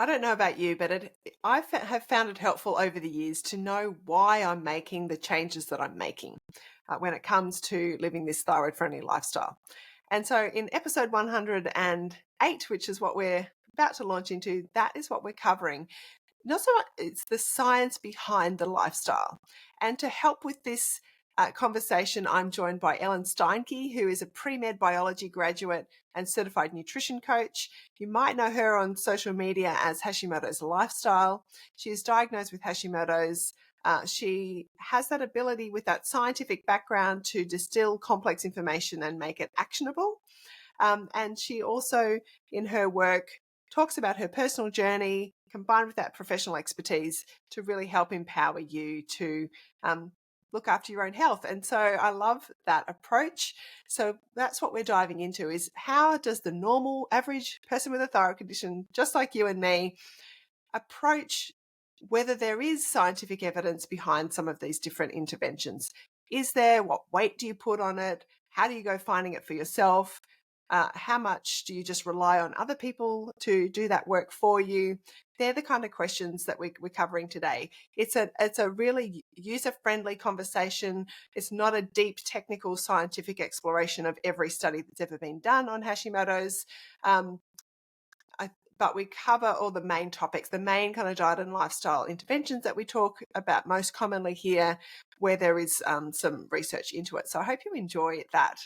don't know about you, but have found it helpful over the years to know why I'm making the changes that I'm making when it comes to living this thyroid-friendly lifestyle. And so in episode 108, which is what we're about to launch into, that is what we're covering. Not so much, it's the science behind the lifestyle. And to help with this conversation, I'm joined by Ellen Steinke, who is a pre-med biology graduate and certified nutrition coach. You might know her on social media as Hashimoto's Lifestyle. She is diagnosed with Hashimoto's. She has that ability with that scientific background to distill complex information and make it actionable. And she also, in her work, talks about her personal journey combined with that professional expertise to really help empower you to look after your own health. And so I love that approach. So that's what we're diving into, is how does the normal average person with a thyroid condition, just like you and me, approach whether there is scientific evidence behind some of these different interventions. Is there? What weight do you put on it? How do you go finding it for yourself? How much do you just rely on other people to do that work for you? They're the kind of questions that we're covering today. It's a really user-friendly conversation. It's not a deep technical scientific exploration of every study that's ever been done on Hashimoto's. But we cover all the main topics, the main kind of diet and lifestyle interventions that we talk about most commonly here, where there is some research into it. So I hope you enjoy that.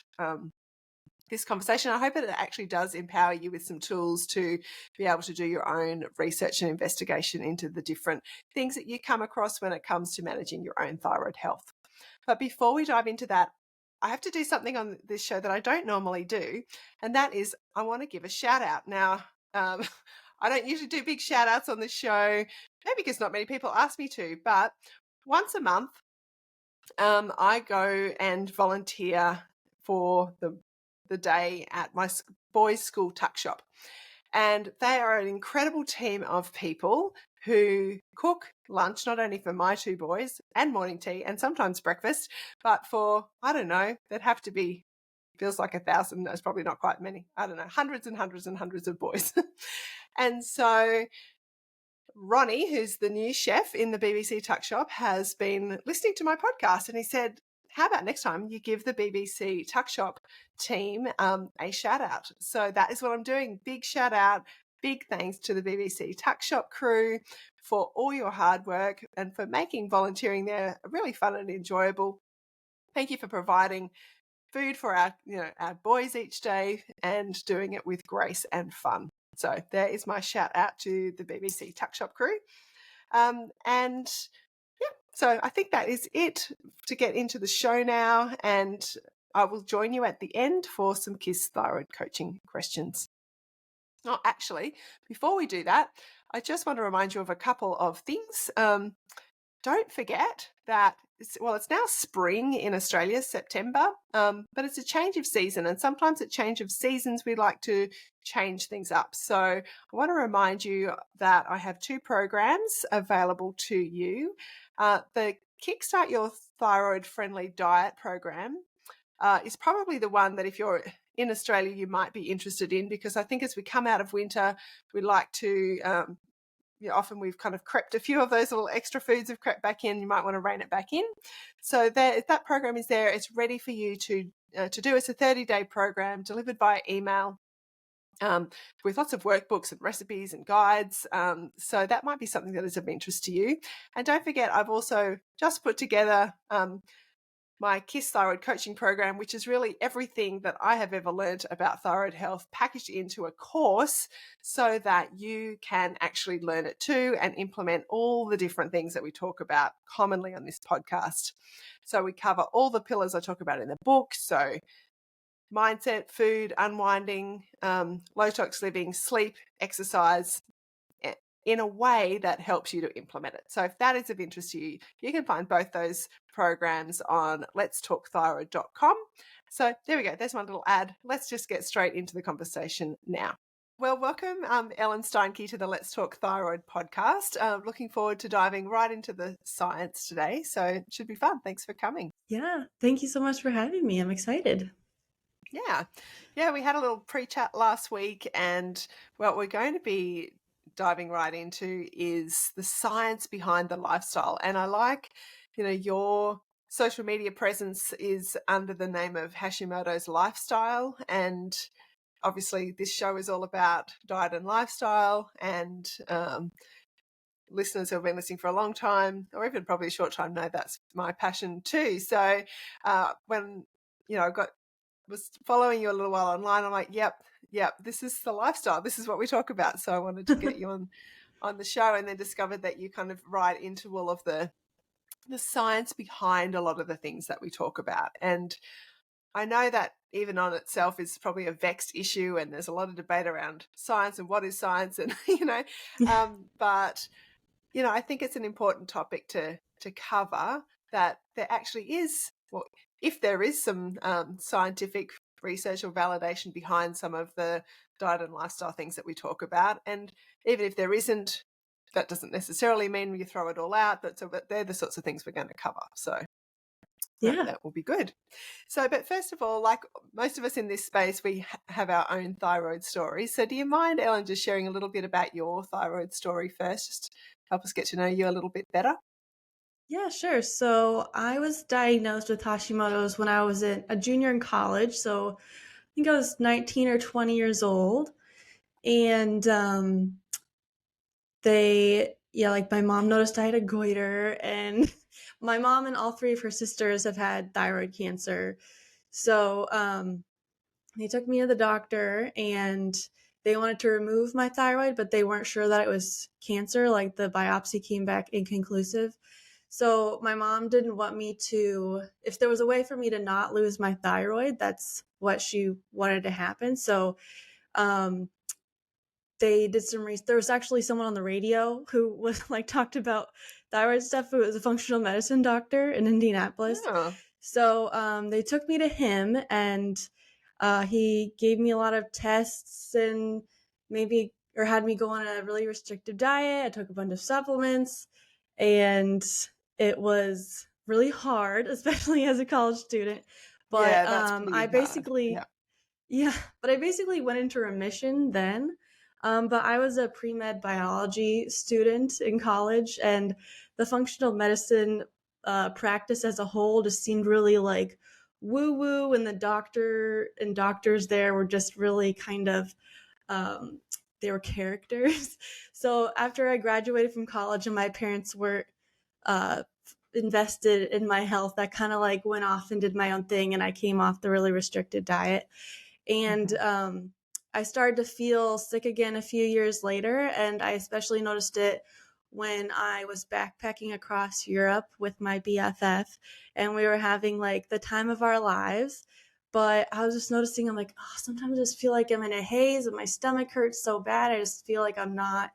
This conversation. I hope it actually does empower you with some tools to be able to do your own research and investigation into the different things that you come across when it comes to managing your own thyroid health. But before we dive into that, I have to do something on this show that I don't normally do, and that is I want to give a shout out. Now, I don't usually do big shout outs on the show, maybe because not many people ask me to, but once a month, I go and volunteer for the day at my boys' school tuck shop. And they are an incredible team of people who cook lunch, not only for my two boys and morning tea and sometimes breakfast, but for, I don't know, there'd have to be, feels like 1,000, there's probably not quite many, I don't know, hundreds and hundreds and hundreds of boys. And so Ronnie, who's the new chef in the BBC Tuck Shop, has been listening to my podcast, and he said, how about next time you give the BBC Tuck Shop team a shout out? So that is what I'm doing. Big shout out, big thanks to the BBC Tuck Shop crew for all your hard work and for making volunteering there really fun and enjoyable. Thank you for providing food for our boys each day and doing it with grace and fun. So there is my shout out to the BBC Tuck Shop crew. So I think that is it to get into the show now, and I will join you at the end for some KISS thyroid coaching questions. Oh, actually, before we do that, I just want to remind you of a couple of things. Don't forget that it's now spring in Australia, September, but it's a change of season, and sometimes at change of seasons we like to change things up. So I want to remind you that I have 2 programs available to you. The Kickstart Your Thyroid Friendly Diet program is probably the one that if you're in Australia you might be interested in, because I think as we come out of winter we like to often we've kind of crept a few of those little extra foods have crept back in. You might want to rein it back in. So that program is there. It's ready for you to do. It's a 30-day program delivered by email with lots of workbooks and recipes and guides. So that might be something that is of interest to you. And don't forget, I've also just put together my KISS thyroid coaching program, which is really everything that I have ever learned about thyroid health packaged into a course so that you can actually learn it too and implement all the different things that we talk about commonly on this podcast. So we cover all the pillars I talk about in the book. So mindset, food, unwinding, low tox living, sleep, exercise, in a way that helps you to implement it. So if that is of interest to you, you can find both those programs on letstalkthyroid.com. So there we go. There's my little ad. Let's just get straight into the conversation now. Well, welcome, Ellen Steinke, to the Let's Talk Thyroid podcast. Looking forward to diving right into the science today. So it should be fun. Thanks for coming. Yeah, thank you so much for having me. I'm excited. Yeah, we had a little pre-chat last week, and well, we're going to be diving right into is the science behind the lifestyle. And I like, your social media presence is under the name of Hashimoto's Lifestyle. And obviously, this show is all about diet and lifestyle. And listeners who have been listening for a long time, or even probably a short time, know that's my passion too. So when I was following you a little while online, I'm like, yep, this is the lifestyle. This is what we talk about. So I wanted to get you on the show, and then discovered that you kind of write into all of the science behind a lot of the things that we talk about. And I know that even on itself is probably a vexed issue, and there's a lot of debate around science and what is science, and but I think it's an important topic to cover, that there actually is, well, if there is some scientific research or validation behind some of the diet and lifestyle things that we talk about. And even if there isn't, that doesn't necessarily mean you throw it all out, but they're the sorts of things we're going to cover. So Yeah. that will be good. So, but first of all, like most of us in this space, we have our own thyroid stories. So do you mind, Ellen, just sharing a little bit about your thyroid story first, just to help us get to know you a little bit better? Yeah, sure. So I was diagnosed with Hashimoto's when I was a junior in college. So I think I was 19 or 20 years old. And like my mom noticed I had a goiter, and my mom and all three of her sisters have had thyroid cancer. So they took me to the doctor, and they wanted to remove my thyroid, but they weren't sure that it was cancer. Like the biopsy came back inconclusive. So my mom didn't want me to, if there was a way for me to not lose my thyroid, that's what she wanted to happen. So um, they did some research. There was actually someone on the radio who was like talked about thyroid stuff. Who was a functional medicine doctor in Indianapolis. Oh, So they took me to him, and he gave me a lot of tests and had me go on a really restrictive diet. I took a bunch of supplements, and it was really hard, especially as a college student. But yeah, that's pretty I hard. basically Yeah. yeah, but I basically went into remission then. But I was a pre-med biology student in college, and the functional medicine practice as a whole just seemed really like woo-woo, and the doctors there were just really kind of um, they were characters. So after I graduated from college and my parents were uh, invested in my health, I kind of like went off and did my own thing, and I came off the really restricted diet. And Hmm. I started to feel sick again a few years later, and I especially noticed it when I was backpacking across Europe with my BFF, and we were having like the time of our lives. But I was just noticing, I'm like, oh, sometimes I just feel like I'm in a haze and my stomach hurts so bad. I just feel like I'm not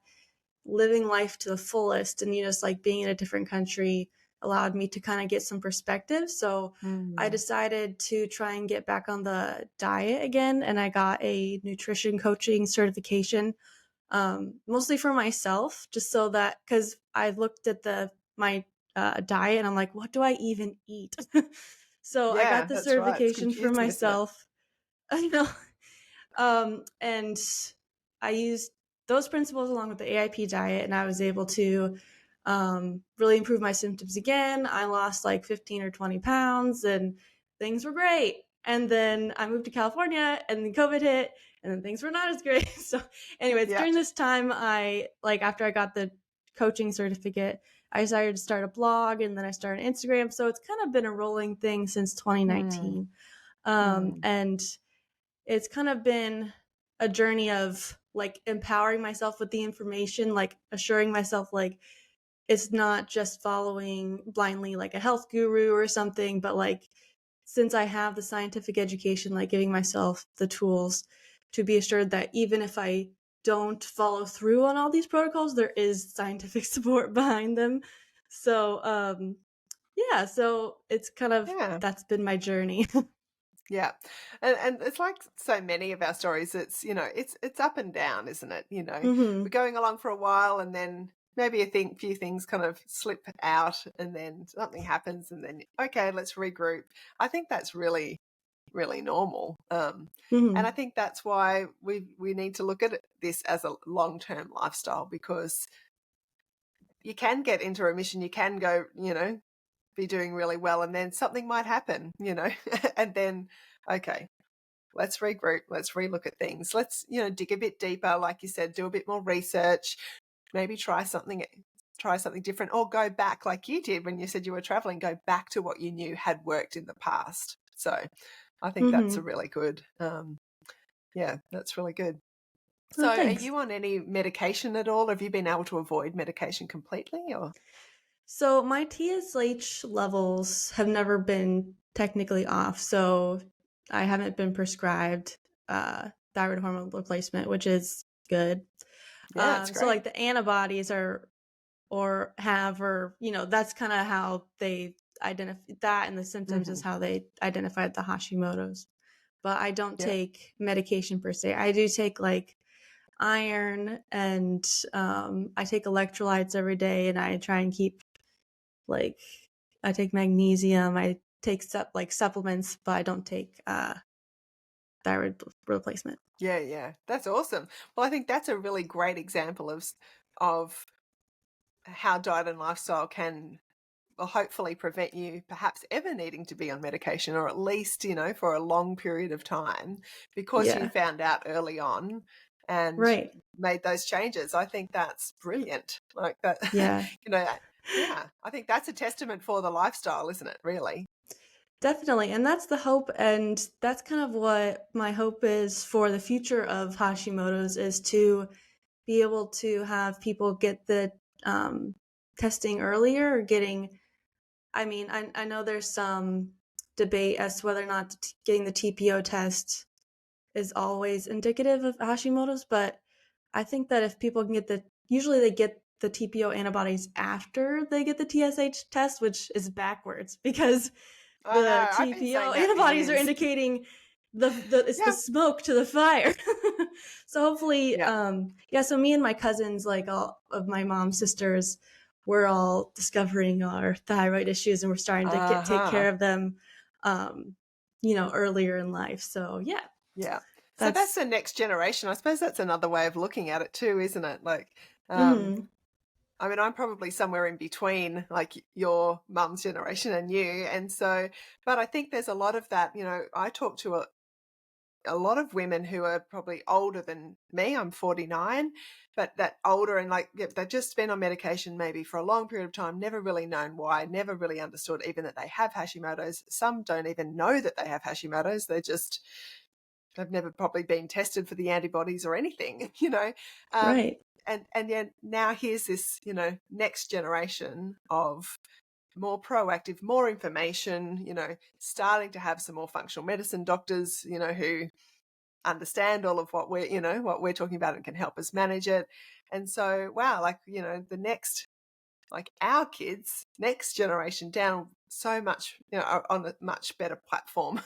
living life to the fullest. And just like being in a different country allowed me to kind of get some perspective. So I Mm. decided to try and get back on the diet again, and I got a nutrition coaching certification, mostly for myself, just so that, because I looked at my diet and I'm like, what do I even eat? So I got Yeah, the that's right. It's certification for confusing, isn't it? myself. I know. And I used those principles along with the AIP diet, and I was able to really improve my symptoms again. I lost like 15 or 20 pounds, and things were great. And then I moved to California, and then COVID hit, and then things were not as great. So, anyways, Yeah. during this time, after I got the coaching certificate, I decided to start a blog, and then I started Instagram. So it's kind of been a rolling thing since Mm. 2019. Mm. And it's kind of been a journey of like empowering myself with the information, like assuring myself like it's not just following blindly like a health guru or something, but like since I have the scientific education, like giving myself the tools to be assured that even if I don't follow through on all these protocols, there is scientific support behind them. So yeah, so it's kind of Yeah. that's been my journey. Yeah. And it's like so many of our stories, it's, it's up and down, isn't it? We're Hmm. going along for a while, and then maybe few things kind of slip out, and then something happens, and then, okay, let's regroup. I think that's really really normal. And I Mhm. think that's why we need to look at this as a long-term lifestyle, because you can get into remission, you can go, be doing really well, and then something might happen, and then, okay, let's regroup, let's relook at things. Let's, dig a bit deeper, like you said, do a bit more research, maybe try something different, or go back like you did when you said you were traveling, go back to what you knew had worked in the past. So I think that's a Mhm. really good, yeah, that's really good. Oh, So are thanks. you on any medication at all? Have you been able to avoid medication completely, or? So my TSH levels have never been technically off, so I haven't been prescribed thyroid hormone replacement, which is good. Yeah, it's So great. like the antibodies are or have or that's kind of how they identify that, and the symptoms is Hmm. how they identified the Hashimoto's. But I don't Yeah. take medication per se. I do take like iron and I take electrolytes every day, and I try and keep like I take magnesium. I take supplements, but I don't take thyroid replacement. Yeah, yeah. That's awesome. Well, I think that's a really great example of how diet and lifestyle can, well, hopefully prevent you perhaps ever needing to be on medication, or at least, for a long period of time, because you Yeah. found out early on and Right. made those changes. I think that's brilliant. Like that, Yeah. yeah, I think that's a testament for the lifestyle, isn't it, really? Definitely. And that's the hope. And that's kind of what my hope is for the future of Hashimoto's, is to be able to have people get the um, testing earlier, or getting, I mean, I know there's some debate as to whether or not getting the TPO test is always indicative of Hashimoto's, but I think that if people can get usually they get the TPO antibodies after they get the TSH test, which is backwards because I know. the I've been TPO saying that for antibodies are years. indicating it's the Yeah. smoke to the fire. So hopefully, Yeah. yeah. So me and my cousins, like all of my mom's sisters, we're all discovering our thyroid issues, and we're starting to take Uh-huh. care of them, um, earlier in life. So yeah, Yeah. So that's that's the next generation. I suppose that's another way of looking at it too, isn't it? Like, um, mhm, I mean, I'm probably somewhere in between, like your mum's generation and you. And so, but I think there's a lot of that, I talk to a lot of women who are probably older than me. I'm 49, but that older, and like, yeah, they've just been on medication maybe for a long period of time, never really known why, never really understood even that they have Hashimoto's. Some don't even know that they have Hashimoto's. They've never probably been tested for the antibodies or anything, right. and yet now here's this, next generation of more proactive, more information, starting to have some more functional medicine doctors, who understand all of what we're talking about and can help us manage it. And so, wow, like, the next, like our kids, next generation down, so much, are on a much better platform.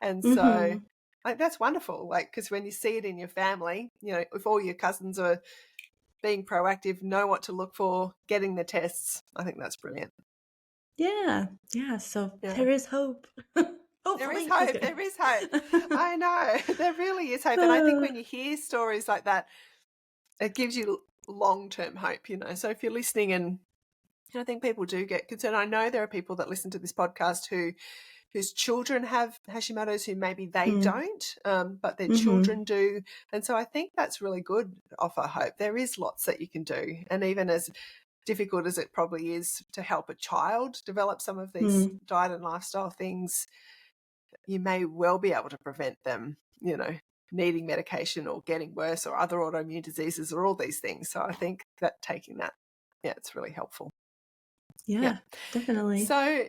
And so, Hmm. like, that's wonderful. Like, because when you see it in your family, if all your cousins are being proactive, know what to look for, getting the tests, I think that's brilliant. Yeah, yeah. So Yeah. there is hope. There is Hopefully, just hope. kidding. There is hope. I know. There really is hope. And I think when you hear stories like that, it gives you long-term hope, So if you're listening, and I think people do get concerned. I know there are people that listen to this podcast whose children have Hashimoto's, who maybe they Mm-hmm. don't, but their Mm-hmm. children do. And so I think that's really good to offer hope. There is lots that you can do. And even as difficult as it probably is to help a child develop some of these Mm. diet and lifestyle things, you may well be able to prevent them, needing medication or getting worse, or other autoimmune diseases, or all these things. So I think that taking that, yeah, it's really helpful. Yeah. Yeah, definitely. So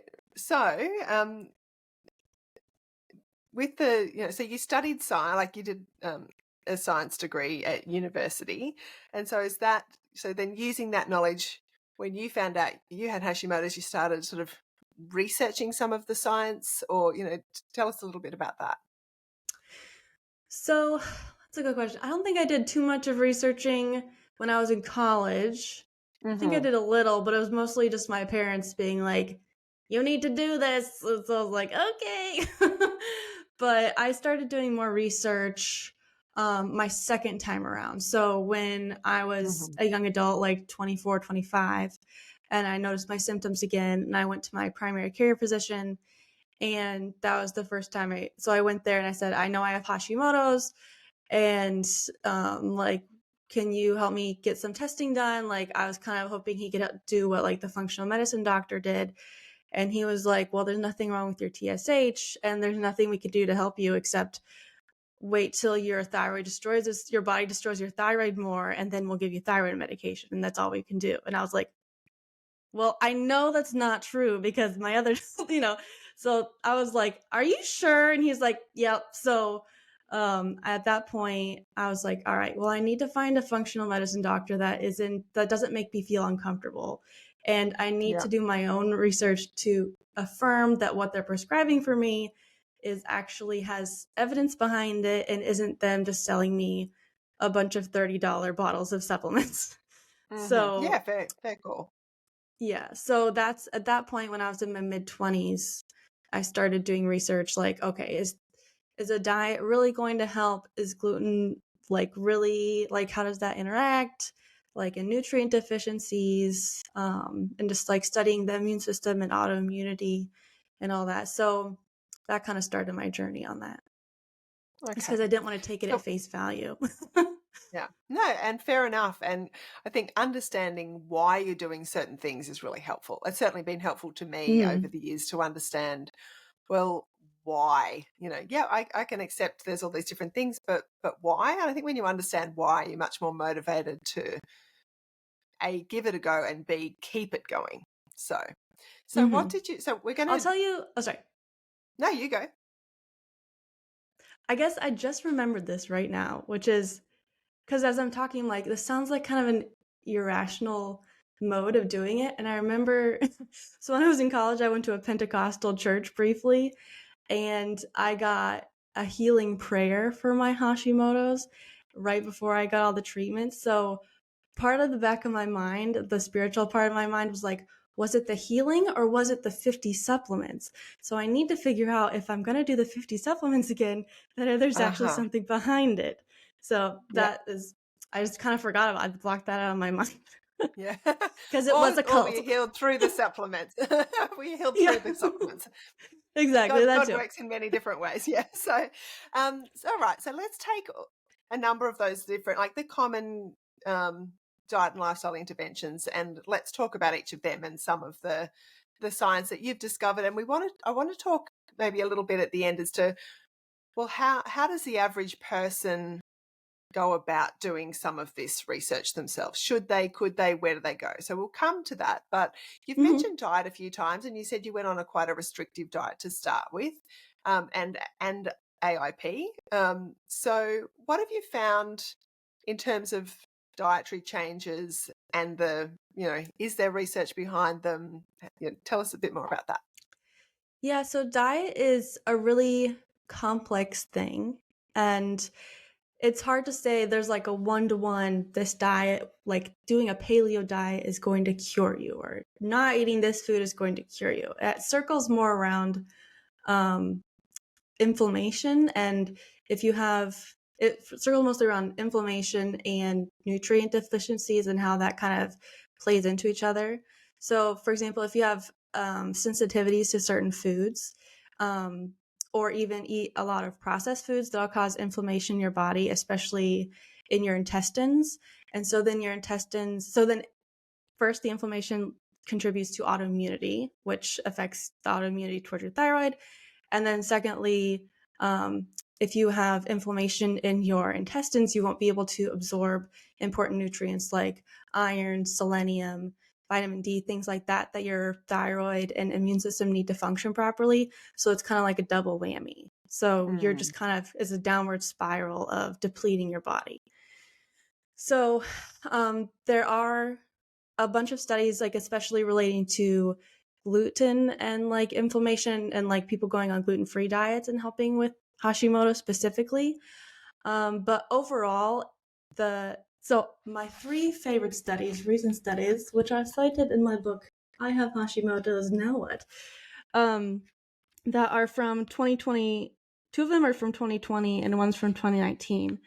with the, so you studied science, like you did a science degree at university. And so so then using that knowledge, when you found out you had Hashimoto's, you started sort of researching some of the science, or, tell us a little bit about that. So that's a good question. I don't think I did too much of researching when I was in college. I think I Hmm. did a little, but it was mostly just my parents being like, "You need to do this." So I was like, "Okay." But I started doing more research my second time around. So when I was Mhm. a young adult, like 24, 25, and I noticed my symptoms again, and I went to my primary care physician, and that was the first time I went there and I said, I know I have Hashimoto's, and like, can you help me get some testing done? Like, I was kind of hoping he could do what like the functional medicine doctor did. And he was like, well, there's nothing wrong with your TSH, and there's nothing we could do to help you except wait till your thyroid destroys this, your body destroys your thyroid more, and then we'll give you thyroid medication. And that's all we can do. And I was like, well, I know that's not true because my other, you know, so I was like, are you sure? And he's like, yep. So at that point, I was like, all right, well, I need to find a functional medicine doctor that doesn't make me feel uncomfortable. And I need Yeah. to do my own research to affirm that what they're prescribing for me is actually has evidence behind it and isn't them just selling me a bunch of $30 bottles of supplements. Yeah, So fair call. yeah, so that's at that point when I was in my mid-20s, I started doing research like, okay, is a diet really going to help? Is gluten like really like how does that interact? Like in nutrient deficiencies, and just like studying the immune system and autoimmunity and all that. So that kind of started my journey on that. It's Okay. because I didn't want to take it at So face value. yeah. No, and fair enough. And I think understanding why you're doing certain things is really helpful. It's certainly been helpful to me over Mhm. the years to understand, well, why? Yeah, I can accept there's all these different things, but why? And I think when you understand why, you're much more motivated to A, give it a go, and B, keep it going. So what Mhm. did you so we're I'll gonna tell you, oh sorry. no, you go. I guess I just remembered this right now, which is because as I'm talking, like, this sounds like kind of an irrational mode of doing it. And I remember, so when I was in college, I went to a Pentecostal church briefly, and I got a healing prayer for my Hashimoto's right before I got all the treatments. So part of the back of my mind, the spiritual part of my mind was like, was it the healing or was it the 50 supplements? So I need to figure out if I'm going to do the 50 supplements again, that there's actually Uh-huh. something behind it. So Yeah. that is, I just kind of forgot about it. I blocked that out of my mind Yeah. because it was a Or we cult. healed through the supplements. We healed Yeah, through the supplements. exactly. God That God too. works in many different ways. Yeah. So all right. So let's take a number of those different, like the common um, diet and lifestyle interventions, and let's talk about each of them and some of the science that you've discovered. And I want to talk maybe a little bit at the end as to, well, how does the average person go about doing some of this research themselves? Should they, could they, where do they go? So we'll come to that. But you've Hmm. mentioned diet a few times, and you said you went on quite a restrictive diet to start with, and AIP. So what have you found in terms of dietary changes and is there research behind them? Tell us a bit more about that. Yeah, so diet is a really complex thing. And it's hard to say there's like a one-to-one, this diet, like doing a paleo diet is going to cure you, or not eating this food is going to cure you. It circles more around um, inflammation. And if you have, it circles mostly around inflammation and nutrient deficiencies and how that kind of plays into each other. So, for example, if you have sensitivities to certain foods, um, or even eat a lot of processed foods, that'll cause inflammation in your body, especially in your intestines. And so then first the inflammation contributes to autoimmunity, which affects the autoimmunity towards your thyroid. And then secondly, um, if you have inflammation in your intestines, you won't be able to absorb important nutrients like iron, selenium, vitamin D, things like that, that your thyroid and immune system need to function properly. So it's kind of like a double whammy. So you're Mm, just kind of, it's a downward spiral of depleting your body. So there are a bunch of studies, like especially relating to gluten and like inflammation and like people going on gluten-free diets and helping with Hashimoto specifically. But overall, so my three favorite studies, recent studies, which are cited in my book, I Have Hashimoto's Now What? Um, that are from 2020. two of them are from 2020 and one's from 2019.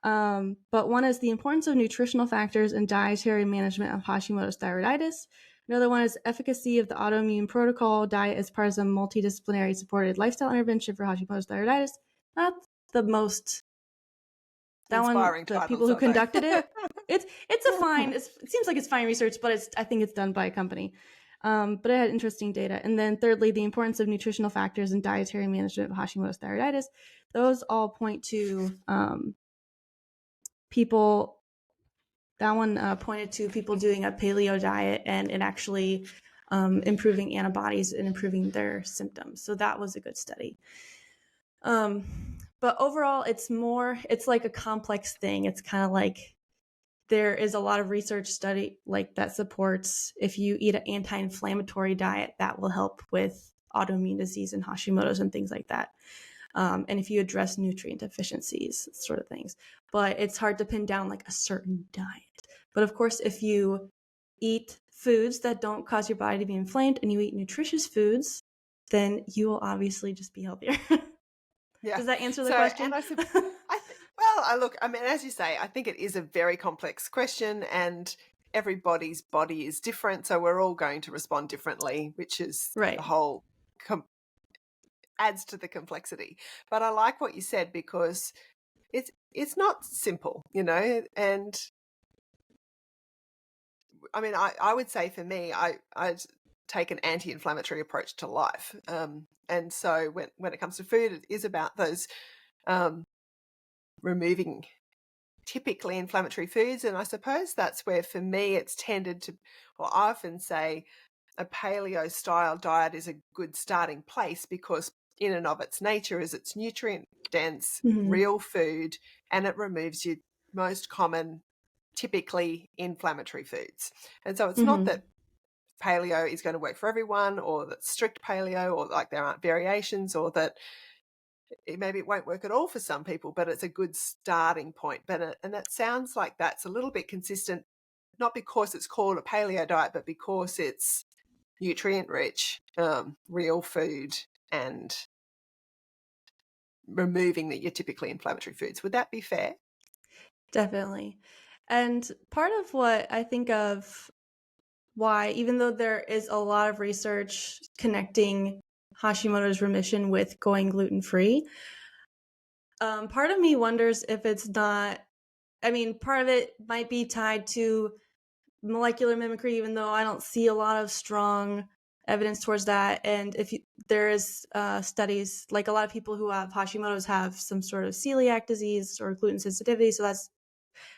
But one is the importance of nutritional factors and dietary management of Hashimoto's thyroiditis. Another one is efficacy of the autoimmune protocol diet as part of a multidisciplinary supported lifestyle intervention for Hashimoto's thyroiditis. Not the most, that one, Inspiring the people titles, who aren't they? conducted it, it's a fine, it seems like it's fine research, but I think it's done by a company. But it had interesting data. And then thirdly, the importance of nutritional factors and dietary management of Hashimoto's thyroiditis. Those all point to people. That one pointed to people doing a paleo diet and it actually improving antibodies and improving their symptoms. So that was a good study. But overall, it's like a complex thing. It's kind of like there is a lot of research study like that supports if you eat an anti-inflammatory diet, that will help with autoimmune disease and Hashimoto's and things like that. And if you address nutrient deficiencies, sort of things. But it's hard to pin down like a certain diet. But of course, if you eat foods that don't cause your body to be inflamed and you eat nutritious foods, then you will obviously just be healthier. Yeah. Does that answer the So, question? and well, look, I mean, as you say, I think it is a very complex question, and everybody's body is different, so we're all going to respond differently, which is Right. the whole adds to the complexity. But I like what you said because it's not simple, and I mean, I would say for me, I'd take an anti-inflammatory approach to life. And so when it comes to food, it is about those removing typically inflammatory foods. And I suppose that's where for me it's tended to, well, I often say a paleo style diet is a good starting place because in and of its nature is it's nutrient dense, real food, and it removes your most common typically inflammatory foods. And so it's not that paleo is going to work for everyone or that strict paleo or like there aren't variations or that maybe it won't work at all for some people, but it's a good starting point. And it sounds like that's a little bit consistent, not because it's called a paleo diet, but because it's nutrient rich, real food and removing your typically inflammatory foods. Would that be fair? Definitely. And part of what I think of why, even though there is a lot of research connecting Hashimoto's remission with going gluten-free, part of me wonders if it's not, I mean, part of it might be tied to molecular mimicry, even though I don't see a lot of strong evidence towards that. And there is studies, like a lot of people who have Hashimoto's have some sort of celiac disease or gluten sensitivity, so that's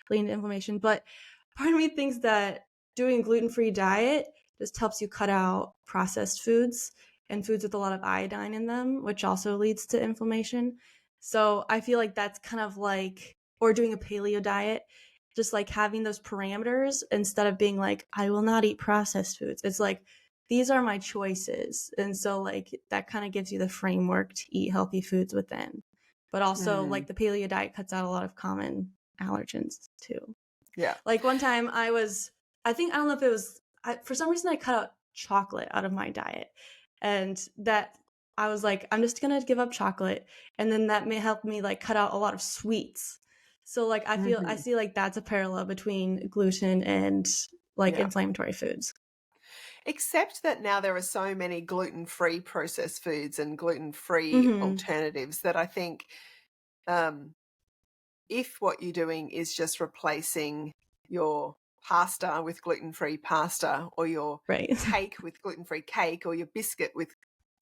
leading to inflammation. But part of me thinks that doing a gluten-free diet just helps you cut out processed foods and foods with a lot of iodine in them, which also leads to inflammation. So I feel like that's kind of like, or doing a paleo diet, just like having those parameters instead of being like, I will not eat processed foods. It's like, these are my choices. And so like that kind of gives you the framework to eat healthy foods within. But also like the paleo diet cuts out a lot of common allergens too. Yeah. Like one time I don't know if it was, for some reason I cut out chocolate out of my diet. And that I was like, I'm just going to give up chocolate. And then that may help me like cut out a lot of sweets. So like I see like that's a parallel between gluten and like inflammatory foods. Except that now there are so many gluten-free processed foods and gluten-free alternatives that I think if what you're doing is just replacing your pasta with gluten-free pasta or your cake with gluten-free cake or your biscuit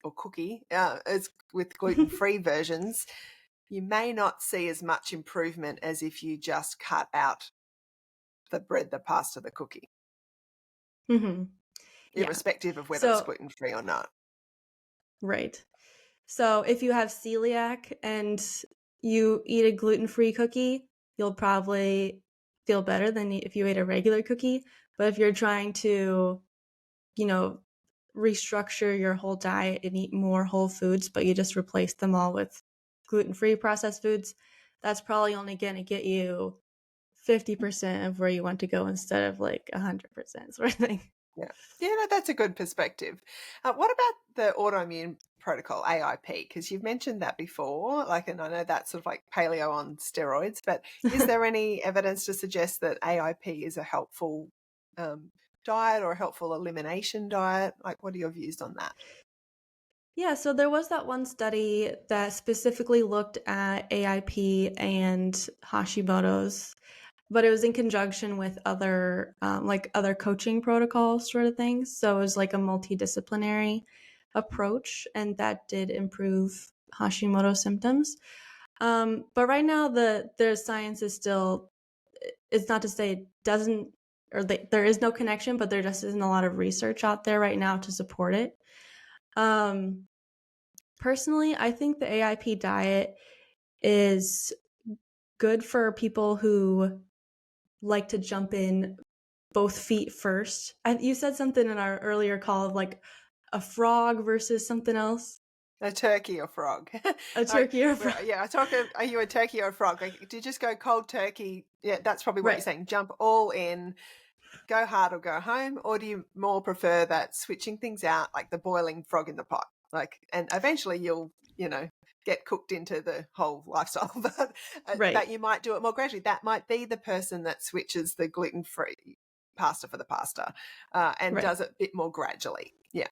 or cookie as with gluten-free versions, you may not see as much improvement as if you just cut out the bread, the pasta, the cookie, irrespective of whether it's gluten-free or not. Right. So if you have celiac and you eat a gluten-free cookie, you'll probably feel better than if you ate a regular cookie. But if you're trying to, restructure your whole diet and eat more whole foods, but you just replace them all with gluten-free processed foods, that's probably only going to get you 50% of where you want to go instead of like 100% sort of thing. Yeah. Yeah, no, that's a good perspective. What about the autoimmune protocol, AIP? Because you've mentioned that before, like, and I know that's sort of like paleo on steroids, but is there any evidence to suggest that AIP is a helpful um, diet or a helpful elimination diet? Like, what are your views on that? Yeah, so there was that one study that specifically looked at AIP and Hashimoto's, but it was in conjunction with other like other coaching protocols sort of things. So it was like a multidisciplinary approach, and that did improve Hashimoto symptoms. But right now, the science is still, it's not to say it doesn't, or there is no connection, but there just isn't a lot of research out there right now to support it. Um, Personally, I think the AIP diet is good for people who like to jump in both feet first. You said something in our earlier call of like a frog versus something else. A turkey or frog? A Oh, turkey or a frog. yeah, I talk. Are you a turkey or a frog? Like, do you just go cold turkey? Yeah, that's probably what you're Right, saying. Jump all in, go hard or go home, or do you more prefer that switching things out, like the boiling frog in the pot? Like, and eventually you'll, get cooked into the whole lifestyle, but right, that you might do it more gradually. That might be the person that switches the gluten-free pasta for the pasta and right. does it a bit more gradually. Yeah.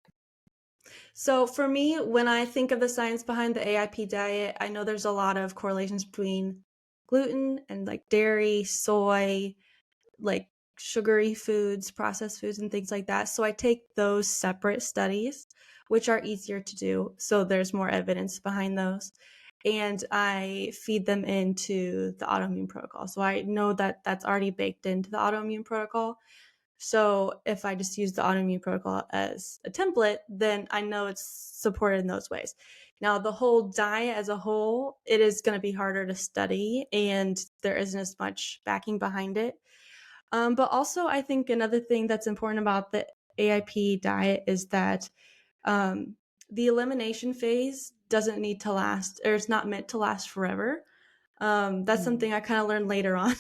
So for me, when I think of the science behind the AIP diet, I know there's a lot of correlations between gluten and like dairy, soy, like sugary foods, processed foods, and things like that. So I take those separate studies, which are easier to do. So there's more evidence behind those. And I feed them into the autoimmune protocol. So I know that that's already baked into the autoimmune protocol. So if I just use the autoimmune protocol as a template, then I know it's supported in those ways. Now, the whole diet as a whole, it is going to be harder to study and there isn't as much backing behind it. But also, I think another thing that's important about the AIP diet is that um, the elimination phase doesn't need to last, or it's not meant to last forever. That's Mm. something I kind of learned later on,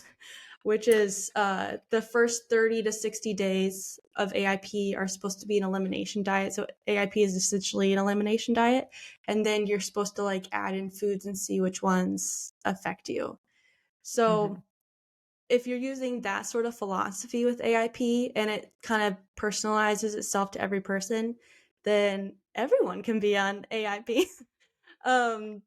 which is the first 30 to 60 days of AIP are supposed to be an elimination diet. So AIP is essentially an elimination diet. And then you're supposed to like add in foods and see which ones affect you. Hmm. So if you're using that sort of philosophy with AIP and it kind of personalizes itself to every person, then everyone can be on AIP. um,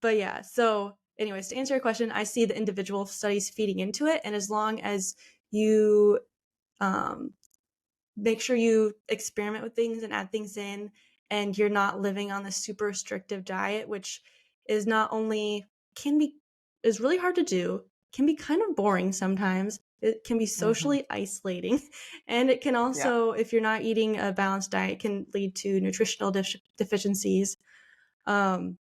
but yeah, so anyways, to answer your question, I see the individual studies feeding into it. And as long as you um, make sure you experiment with things and add things in, and you're not living on this super restrictive diet, which is not only can be is really hard to do, can be kind of boring sometimes. It can be Hmm. socially isolating, and it can Yeah. also, if you're not eating a balanced diet, can lead to nutritional deficiencies. Um,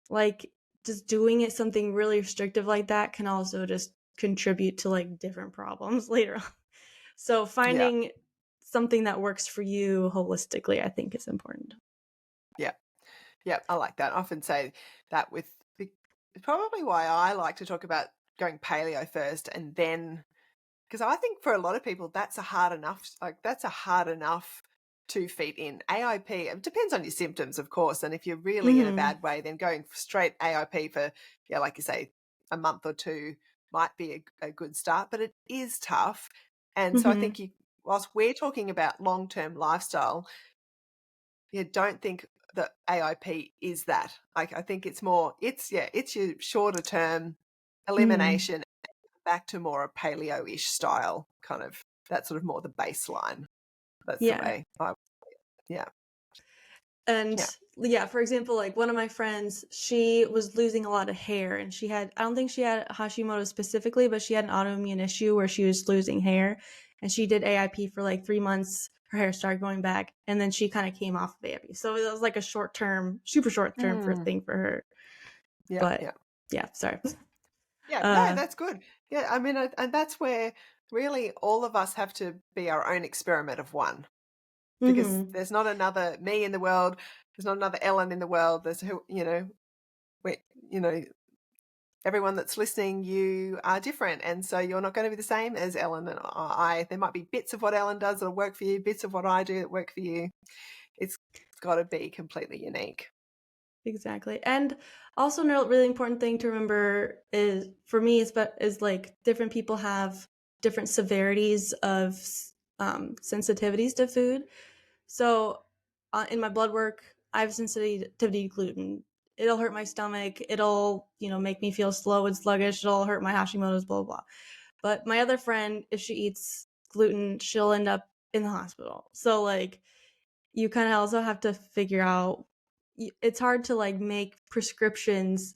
like just doing it something really restrictive like that can also just contribute to like different problems later on. So Yeah. finding something that works for you holistically, I think is important. Yeah. Yeah, I like that. I often say that with probably why I like to talk about going paleo first and then, because I think for a lot of people that's a hard enough 2 feet in. AIP, it depends on your symptoms, of course. And if you're really in a Mhm. bad way, then going straight AIP for, yeah, like you say, a month or two might be a good start, but it is tough. And so I Mhm. think whilst we're talking about long-term lifestyle, yeah, don't think that AIP is that. Like, I think it's more, it's your shorter term Mhm. elimination back to more a paleo-ish style kind of, that's sort of more the baseline. That's the Yeah. way yeah, And yeah. yeah, for example, like one of my friends, she was losing a lot of hair and she had, I don't think she had Hashimoto specifically, but she had an autoimmune issue where she was losing hair and she did AIP for like 3 months. Her hair started going back and then she kind of came off of AIP. So it was like a short term, super short term for Mm, thing for her. yeah, But yeah. yeah, sorry. Yeah, no, Uh, that's good. Yeah, I mean, and that's where really all of us have to be our own experiment of one, because mhm. there's not another me in the world, there's not another Ellen in the world, there's who, we, you know, everyone that's listening, you are different. And so you're not going to be the same as Ellen and I. There might be bits of what Ellen does that'll work for you, bits of what I do that work for you. It's got to be completely unique. Exactly. And also a really important thing to remember is, for me, is like different people have different severities of sensitivities to food. So in my blood work, I have sensitivity to gluten. It'll hurt my stomach. It'll, make me feel slow and sluggish. It'll hurt my Hashimoto's, blah, blah, blah. But my other friend, if she eats gluten, she'll end up in the hospital. So like, you kind of also have to figure out, it's hard to like make prescriptions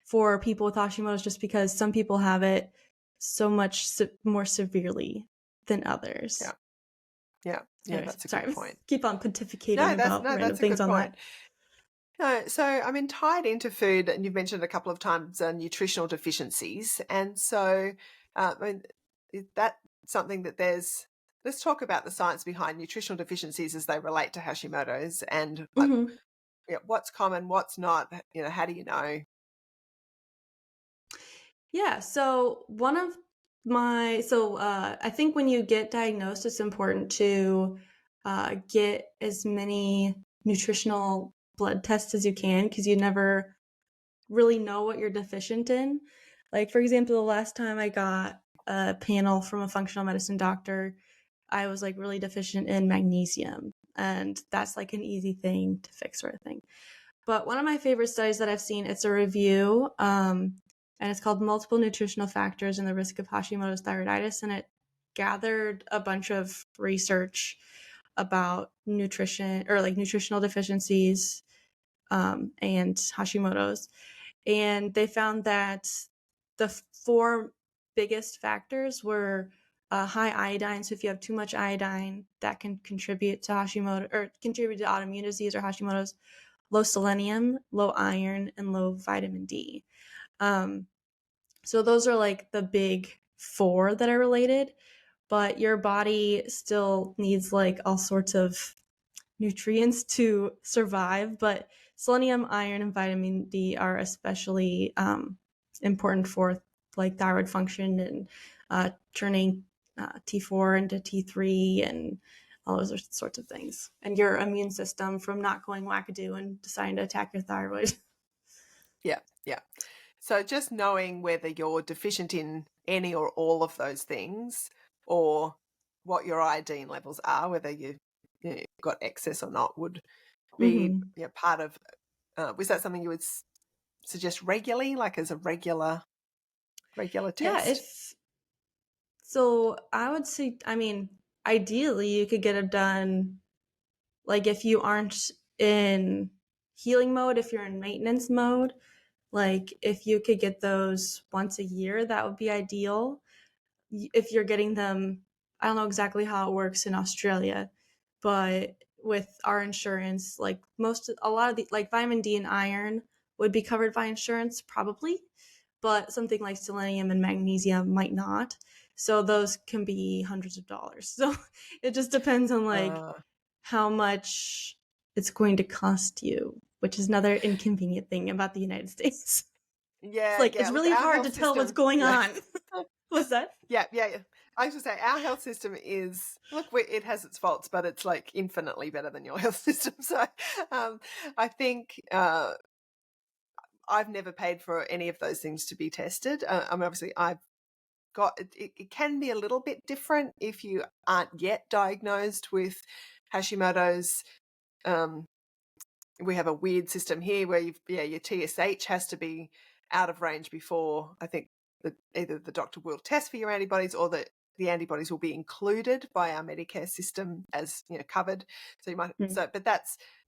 for people with Hashimoto's just because some people have it so much more severely than others. Yeah. Anyways, That's a sorry, good point. keep on pontificating about random That's a things good on point. that. No, so I mean, tied into food, and you've mentioned a couple of times nutritional deficiencies, and so I mean, is that something that there's? Let's talk about the science behind nutritional deficiencies as they relate to Hashimoto's, and like, Mm-hmm. what's common, what's not. How do you know? Yeah, so I think when you get diagnosed, it's important to get as many nutritional blood tests as you can, because you never really know what you're deficient in. Like, for example, the last time I got a panel from a functional medicine doctor, I was like really deficient in magnesium, and that's like an easy thing to fix, sort of thing. But one of my favorite studies that I've seen, it's a review, and it's called Multiple Nutritional Factors and the Risk of Hashimoto's Thyroiditis, and it gathered a bunch of research about nutrition, or like nutritional deficiencies, and Hashimoto's. And they found that the four biggest factors were high iodine. So if you have too much iodine, that can contribute to Hashimoto, or contribute to autoimmune disease or Hashimoto's. Low selenium, low iron, and low vitamin D. So those are like the big four that are related, but your body still needs like all sorts of nutrients to survive. But selenium, iron, and vitamin D are especially important for like thyroid function and turning T4 into T3 and all those sorts of things, and your immune system from not going wackadoo and deciding to attack your thyroid. Yeah. So just knowing whether you're deficient in any or all of those things, or what your iodine levels are, whether you've got excess or not, would be Mm-hmm. part of. Was that something you would suggest regularly, like as a regular Yeah, test? I would say, I mean, ideally you could get it done, like if you aren't in healing mode, if you're in maintenance mode, like if you could get those once a year, that would be ideal. If you're getting them, I don't know exactly how it works in Australia, but with our insurance, like a lot of the, like vitamin D and iron would be covered by insurance probably, but something like selenium and magnesium might not. So those can be hundreds of dollars. So it just depends on like Uh, how much it's going to cost you, which is another inconvenient thing about the United States. It's like it's Look, really our hard to health tell what's system, going yeah. on. What's that? Yeah. I was just say our health system is, look, it has its faults, but it's like infinitely better than your health system. So I think I've never paid for any of those things to be tested. I mean, obviously, I've got it can be a little bit different if you aren't yet diagnosed with Hashimoto's. Um, we have a weird system here where your TSH has to be out of range before, I think, either the doctor will test for your antibodies, or the antibodies will be included by our Medicare system as covered. So you might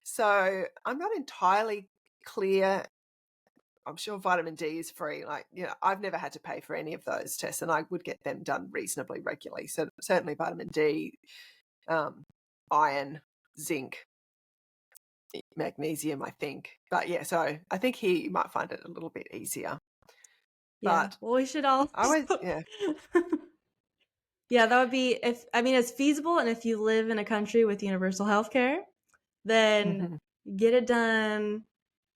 so I'm not entirely clear. I'm sure vitamin D is free. Like, I've never had to pay for any of those tests, and I would get them done reasonably regularly. So certainly vitamin D, iron, zinc, magnesium, I think. But yeah, so I think here you might find it a little bit easier. Yeah. But Well, we should all. I would, yeah. Yeah, that would be, if I mean it's feasible, and if you live in a country with universal health care, then Mm-hmm. get it done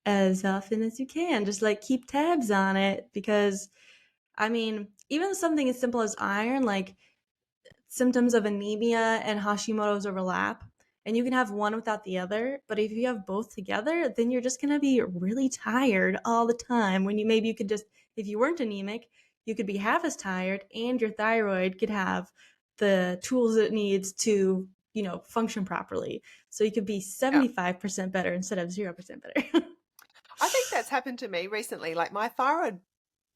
as often as you can. Just like keep tabs on it because, I mean, even something as simple as iron, like symptoms of anemia and Hashimoto's overlap, and you can have one without the other. But if you have both together, then you're just going to be really tired all the time. When maybe you could just, if you weren't anemic, you could be half as tired, and your thyroid could have the tools it needs to, function properly. So you could be Yeah. 75% better instead of 0% better. I think that's happened to me recently. Like my thyroid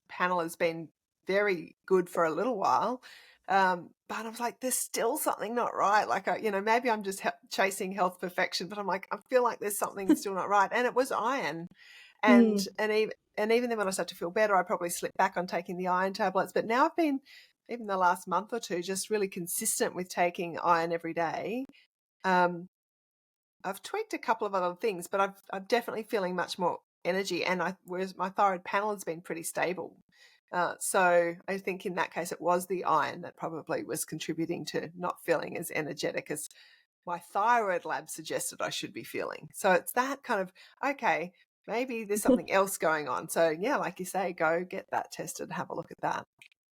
panel has been very good for a little while. But I was like, there's still something not right. Like, maybe I'm just chasing health perfection, but I'm like, I feel like there's something still not right. And it was iron. And, Mm. and even then when I start to feel better, I probably slip back on taking the iron tablets. But now I've been, even the last month or two, just really consistent with taking iron every day. I've tweaked a couple of other things, but I'm definitely feeling much more energy, and whereas my thyroid panel has been pretty stable. So I think in that case, it was the iron that probably was contributing to not feeling as energetic as my thyroid lab suggested I should be feeling. So it's that kind of, okay, maybe there's something else going on. So yeah, like you say, go get that tested, have a look at that.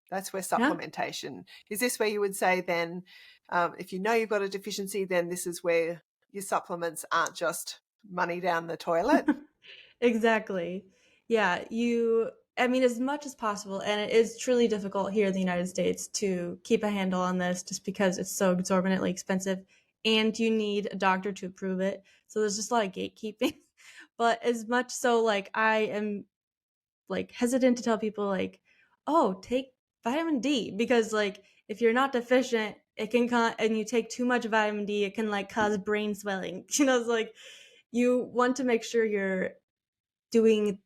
That's where Yeah. supplementation, is this where you would say then, if you know you've got a deficiency, then this is where your supplements aren't just money down the toilet? Exactly. Yeah, I mean, as much as possible, and it is truly difficult here in the United States to keep a handle on this just because it's so exorbitantly expensive and you need a doctor to approve it. So there's just a lot of gatekeeping. But as much so, like, I am like hesitant to tell people like, oh, take vitamin D because like if you're not deficient, it can and you take too much vitamin D, it can like cause brain swelling. It's like you want to make sure you're doing,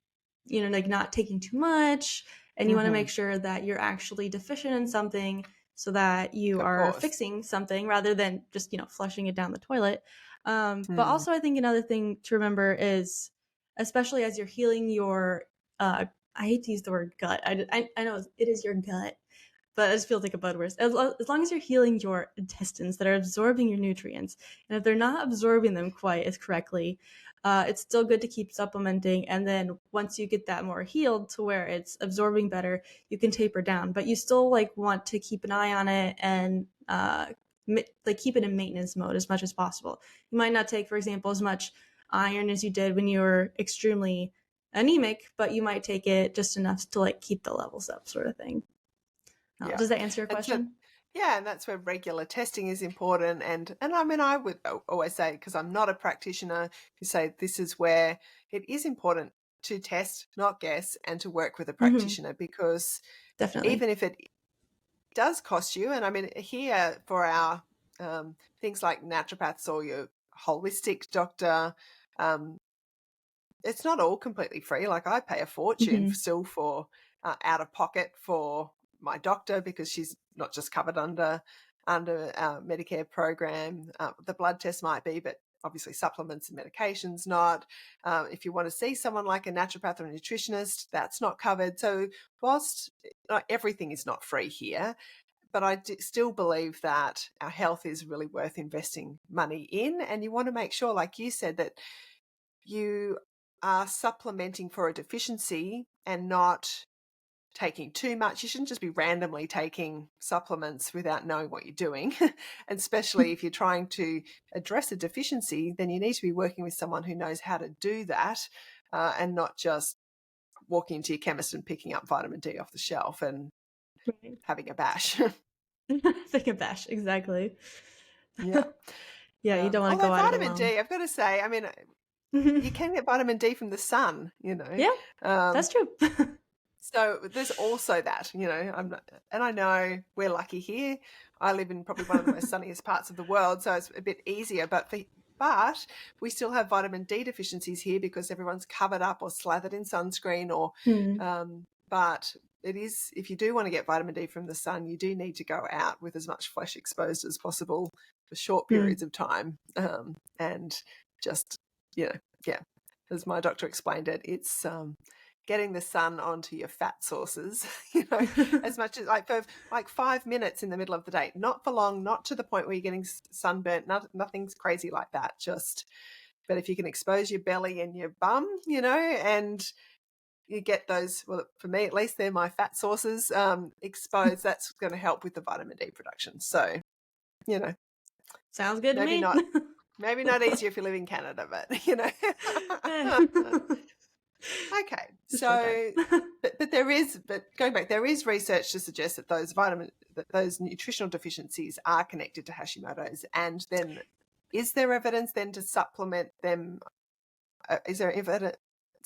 like not taking too much, and you want to Mm-hmm. make sure that you're actually deficient in something so that you Of are course. fixing something rather than just, flushing it down the toilet. But Mm. also, I think another thing to remember is, especially as you're healing your, I hate to use the word gut. I know it is your gut, but it just feels like a bad word. As long as you're healing your intestines that are absorbing your nutrients, and if they're not absorbing them quite as correctly, it's still good to keep supplementing. And then once you get that more healed to where it's absorbing better, you can taper down. But you still like want to keep an eye on it and like keep it in maintenance mode as much as possible. You might not take, for example, as much iron as you did when you were extremely anemic, but you might take it just enough to like keep the levels up, sort of thing. Yeah. Does that answer your And so, question? yeah, and that's where regular testing is important. And I mean, I would always say, because I'm not a practitioner, you say this is where it is important to test, not guess, and to work with a Mm-hmm. practitioner, because Definitely. even if it does cost you, and I mean, here for our things like naturopaths or your holistic doctor, um, it's not all completely free. Like I pay a fortune Mm-hmm. still for out of pocket for my doctor, because she's not just covered under our Medicare program. The blood test might be, but obviously supplements and medications not. If you want to see someone like a naturopath or a nutritionist, that's not covered. So whilst everything is not free here, but I still believe that our health is really worth investing money in. And you want to make sure, like you said, that you are supplementing for a deficiency and not taking too much. You shouldn't just be randomly taking supplements without knowing what you're doing. And especially if you're trying to address a deficiency, then you need to be working with someone who knows how to do that, and not just walking into your chemist and picking up vitamin D off the shelf and Right. having a bash. Take a bash, exactly. Yeah. Yeah, you don't want to Although go at it vitamin alone. D, I've got to say, I mean, you can get vitamin D from the sun. Yeah, Um, that's true. So there's also that, and I know we're lucky here. I live in probably one of the most sunniest parts of the world, so it's a bit easier. But we still have vitamin D deficiencies here because everyone's covered up or slathered in sunscreen. Hmm. But it is, if you do want to get vitamin D from the sun, you do need to go out with as much flesh exposed as possible for short Hmm. periods of time, and just yeah, as my doctor explained it, it's getting the sun onto your fat sources, as much as like for like 5 minutes in the middle of the day, not for long, not to the point where you're getting sunburnt, nothing's crazy like that. Just But if you can expose your belly and your bum, and you get those, well, for me at least, they're my fat sources, exposed, that's going to help with the vitamin D production. So, Sounds good to maybe me. not maybe not easier if you live in Canada, but Okay, Just joking. so but going back, there is research to suggest that those nutritional deficiencies are connected to Hashimoto's, and then is there evidence then to supplement them? Is there evidence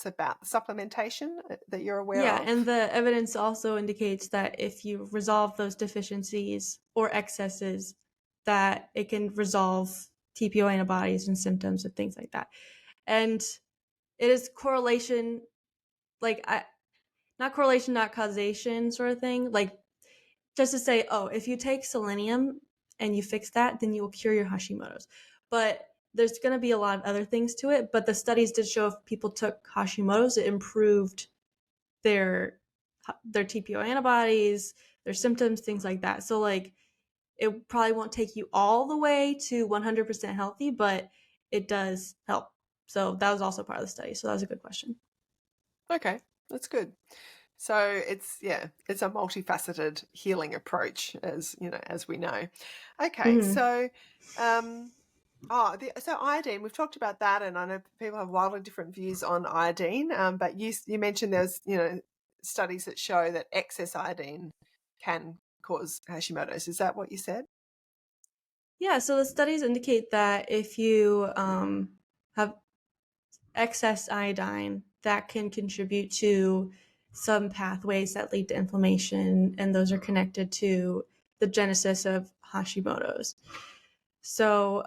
about supplementation that you're aware Yeah, of? and the evidence also indicates that if you resolve those deficiencies or excesses, that it can resolve TPO antibodies and symptoms and things like that. And it is correlation, not correlation, not causation sort of thing. Like, just to say, oh, if you take selenium and you fix that, then you will cure your Hashimoto's. But there's going to be a lot of other things to it. But the studies did show if people took Hashimoto's, it improved their TPO antibodies, their symptoms, things like that. So like it probably won't take you all the way to 100% healthy, but it does help. So that was also part of the study. So that was a good question. Okay, that's good. So it's a multifaceted healing approach, as as we know. Okay, Mm-hmm. so so iodine, we've talked about that, and I know people have wildly different views on iodine. But you mentioned there's studies that show that excess iodine can cause Hashimoto's. Is that what you said? Yeah, so the studies indicate that if you have excess iodine, that can contribute to some pathways that lead to inflammation, and those are connected to the genesis of Hashimoto's. So,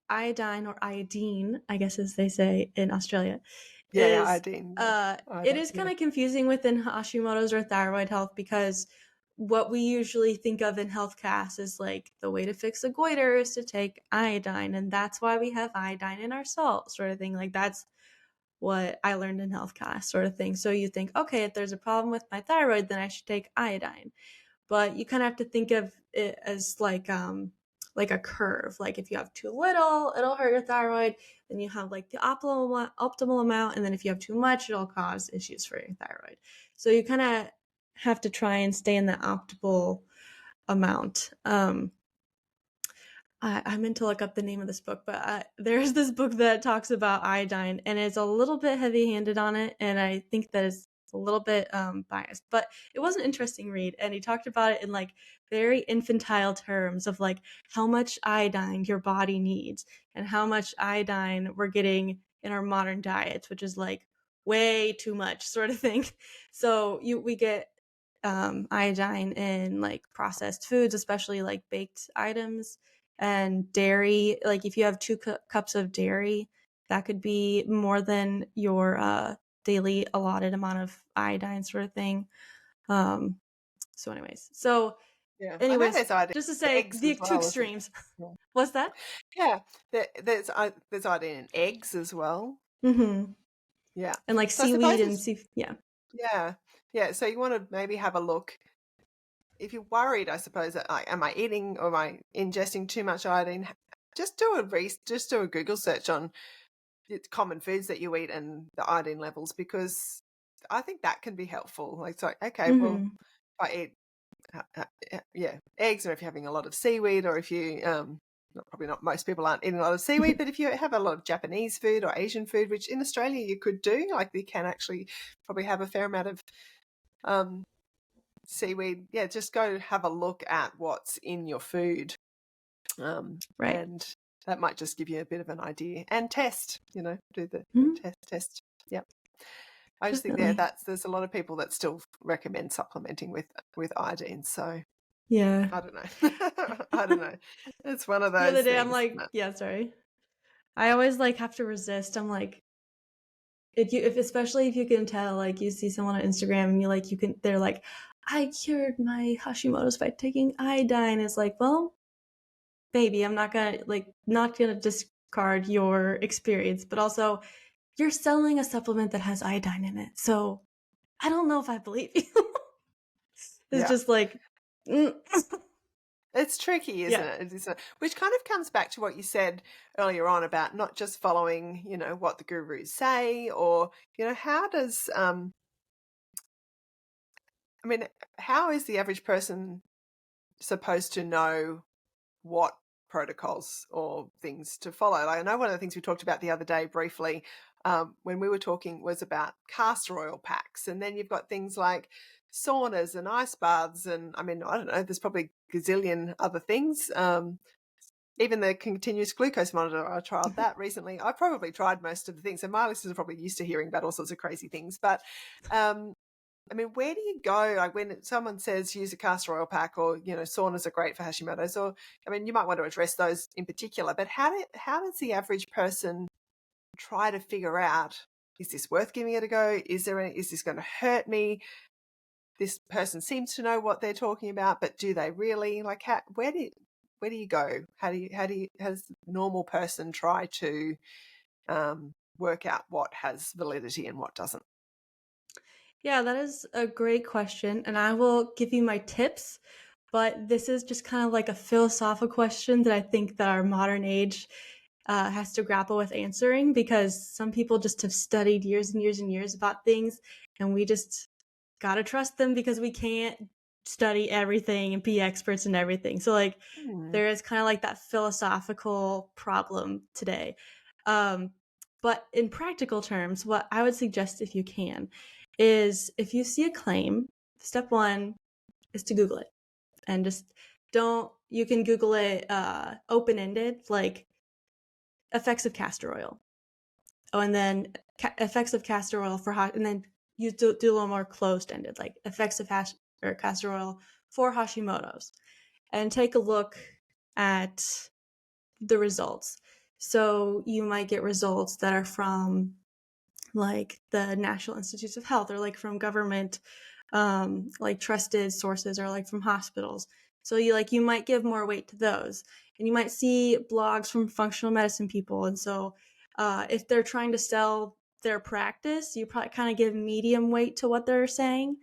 iodine or iodine, I guess as they say in Australia, Yeah, is iodine. it Iodine, is kind yeah. of confusing within Hashimoto's or thyroid health because what we usually think of in health class is like the way to fix a goiter is to take iodine, and that's why we have iodine in our salt, sort of thing. Like that's what I learned in health class, sort of thing. So you think, okay, if there's a problem with my thyroid, then I should take iodine. But you kind of have to think of it as like a curve. Like if you have too little, it'll hurt your thyroid. Then you have like the optimal amount, and then if you have too much, it'll cause issues for your thyroid. So you kind of have to try and stay in the optimal amount. I meant to look up the name of this book, but there's this book that talks about iodine, and it's a little bit heavy-handed on it, and I think that is a little bit biased. But it was an interesting read, and he talked about it in like very infantile terms of like how much iodine your body needs and how much iodine we're getting in our modern diets, which is like way too much, sort of thing. So we get iodine in like processed foods, especially like baked items and dairy. Like if you have two cups of dairy, that could be more than your daily allotted amount of iodine, sort of thing. Um, so Yeah, I know anyways, there's iodine just to in say eggs as the two well, isn't extremes. there? What's that? Yeah, there's iodine in eggs as well. Mm-hmm. Yeah. And like So I seaweed suppose and it's yeah. yeah. Yeah, so you want to maybe have a look if you're worried, I suppose, that like, am I eating or am I ingesting too much iodine? Just do a Google search on common foods that you eat and the iodine levels, because I think that can be helpful. Like, so okay, well, Mm-hmm. if I eat eggs, or if you're having a lot of seaweed, or if you probably not, most people aren't eating a lot of seaweed, but if you have a lot of Japanese food or Asian food, which in Australia you could do, like you can actually probably have a fair amount of seaweed. Yeah, just go have a look at what's in your food, Right. and that might just give you a bit of an idea. And test, do the Mm-hmm. test. Yep. I just think Definitely. there's a lot of people that still recommend supplementing with iodine. So Yeah. I don't know. I don't know. It's one of The other those day I'm things. like, yeah, sorry. I always like have to resist. I'm like, if especially if you can tell, like you see someone on Instagram and they're like, I cured my Hashimoto's by taking iodine. It's like, well, baby, I'm not gonna discard your experience, but also you're selling a supplement that has iodine in it. So I don't know if I believe you. It's Yeah. just like It's tricky, isn't Yeah. it? It is which kind of comes back to what you said earlier on about not just following, what the gurus say, or, how does, I mean, how is the average person supposed to know what protocols or things to follow? Like, I know one of the things we talked about the other day briefly, when we were talking, was about castor oil packs. And then you've got things like saunas and ice baths. And I mean, I don't know, there's probably gazillion other things. Even the continuous glucose monitor, I tried that recently. I probably tried most of the things. And my listeners are probably used to hearing about all sorts of crazy things. But I mean, where do you go? Like when someone says use a castor oil pack, or saunas are great for Hashimoto's, or I mean, you might want to address those in particular. But how does the average person try to figure out, is this worth giving it a go? Is this going to hurt me? This person seems to know what they're talking about, but do they really? Like, where do you go? How does a normal person try to work out what has validity and what doesn't? Yeah, that is a great question. And I will give you my tips, but this is just kind of like a philosophical question that I think that our modern age has to grapple with answering, because some people just have studied years and years and years about things, and we just got to trust them because we can't study everything and be experts in everything. So, like, there is kind of like that philosophical problem today. Um, but in practical terms, what I would suggest, if you can, is if you see a claim, step one is to Google it, and just don't, you can Google it open-ended, like effects of castor oil. Oh, and then effects of castor oil for hot, and then you do a little more closed-ended, like effects of castor oil for Hashimoto's, and take a look at the results. So you might get results that are from like the National Institutes of Health, or like from government, like trusted sources, or like from hospitals. So you might give more weight to those, and you might see blogs from functional medicine people. And so if they're trying to sell their practice, you probably kind of give medium weight to what they're saying.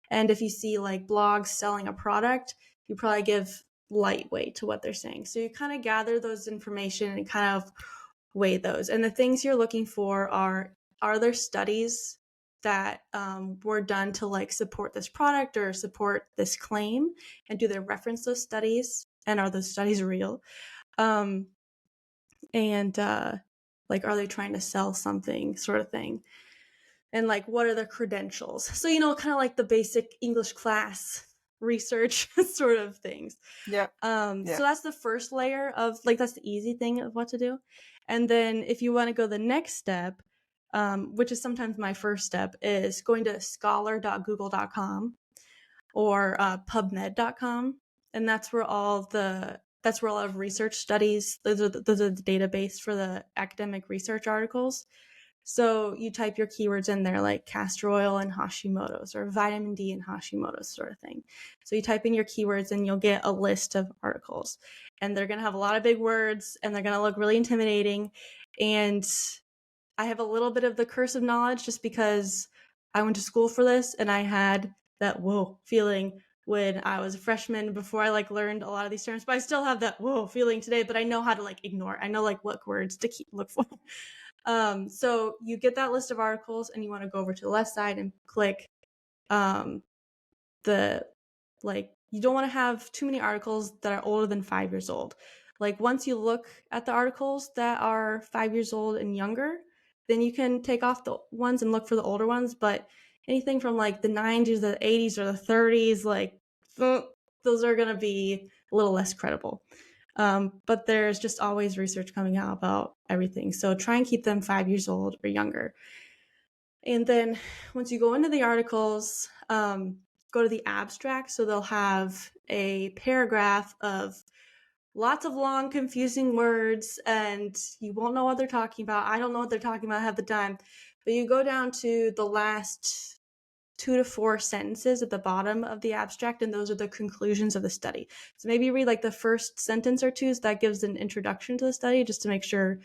And if you see like blogs selling a product, you probably give lightweight to what they're saying. So you kind of gather those information and kind of weigh those. And the things you're looking for are there studies that were done to like support this product or support this claim, and do they reference those studies, and are those studies real? And like, are they trying to sell something, sort of thing? And like, what are their credentials? So, kind of like the basic English class research sort of things. Yeah. So that's the first layer of, like, that's the easy thing of what to do. And then if you want to go the next step, which is sometimes my first step, is going to scholar.google.com or pubmed.com. And that's where all of research studies, those are the database for the academic research articles. So you type your keywords in there, like castor oil and Hashimoto's, or vitamin D and Hashimoto's, sort of thing. So you type in your keywords and you'll get a list of articles. And they're going to have a lot of big words, and they're going to look really intimidating. And I have a little bit of the curse of knowledge, just because I went to school for this, and I had that whoa feeling when I was a freshman, before I like learned a lot of these terms. But I still have that whoa feeling today, but I know how to like ignore it. I know like what words to look for. So you get that list of articles, and you want to go over to the left side and click the, like, you don't want to have too many articles that are older than 5 years old. Like, once you look at the articles that are 5 years old and younger, then you can take off the ones and look for the older ones. But anything from like the 90s, the 80s, or the 30s, like, those are going to be a little less credible. But there's just always research coming out about everything. So try and keep them 5 years old or younger. And then once you go into the articles, go to the abstract. So they'll have a paragraph of lots of long, confusing words, and you won't know what they're talking about. I don't know what they're talking about half the time. But you go down to the last 2 to 4 sentences at the bottom of the abstract, and those are the conclusions of the study. So maybe read like the first sentence or two, so that gives an introduction to the study, just to make sure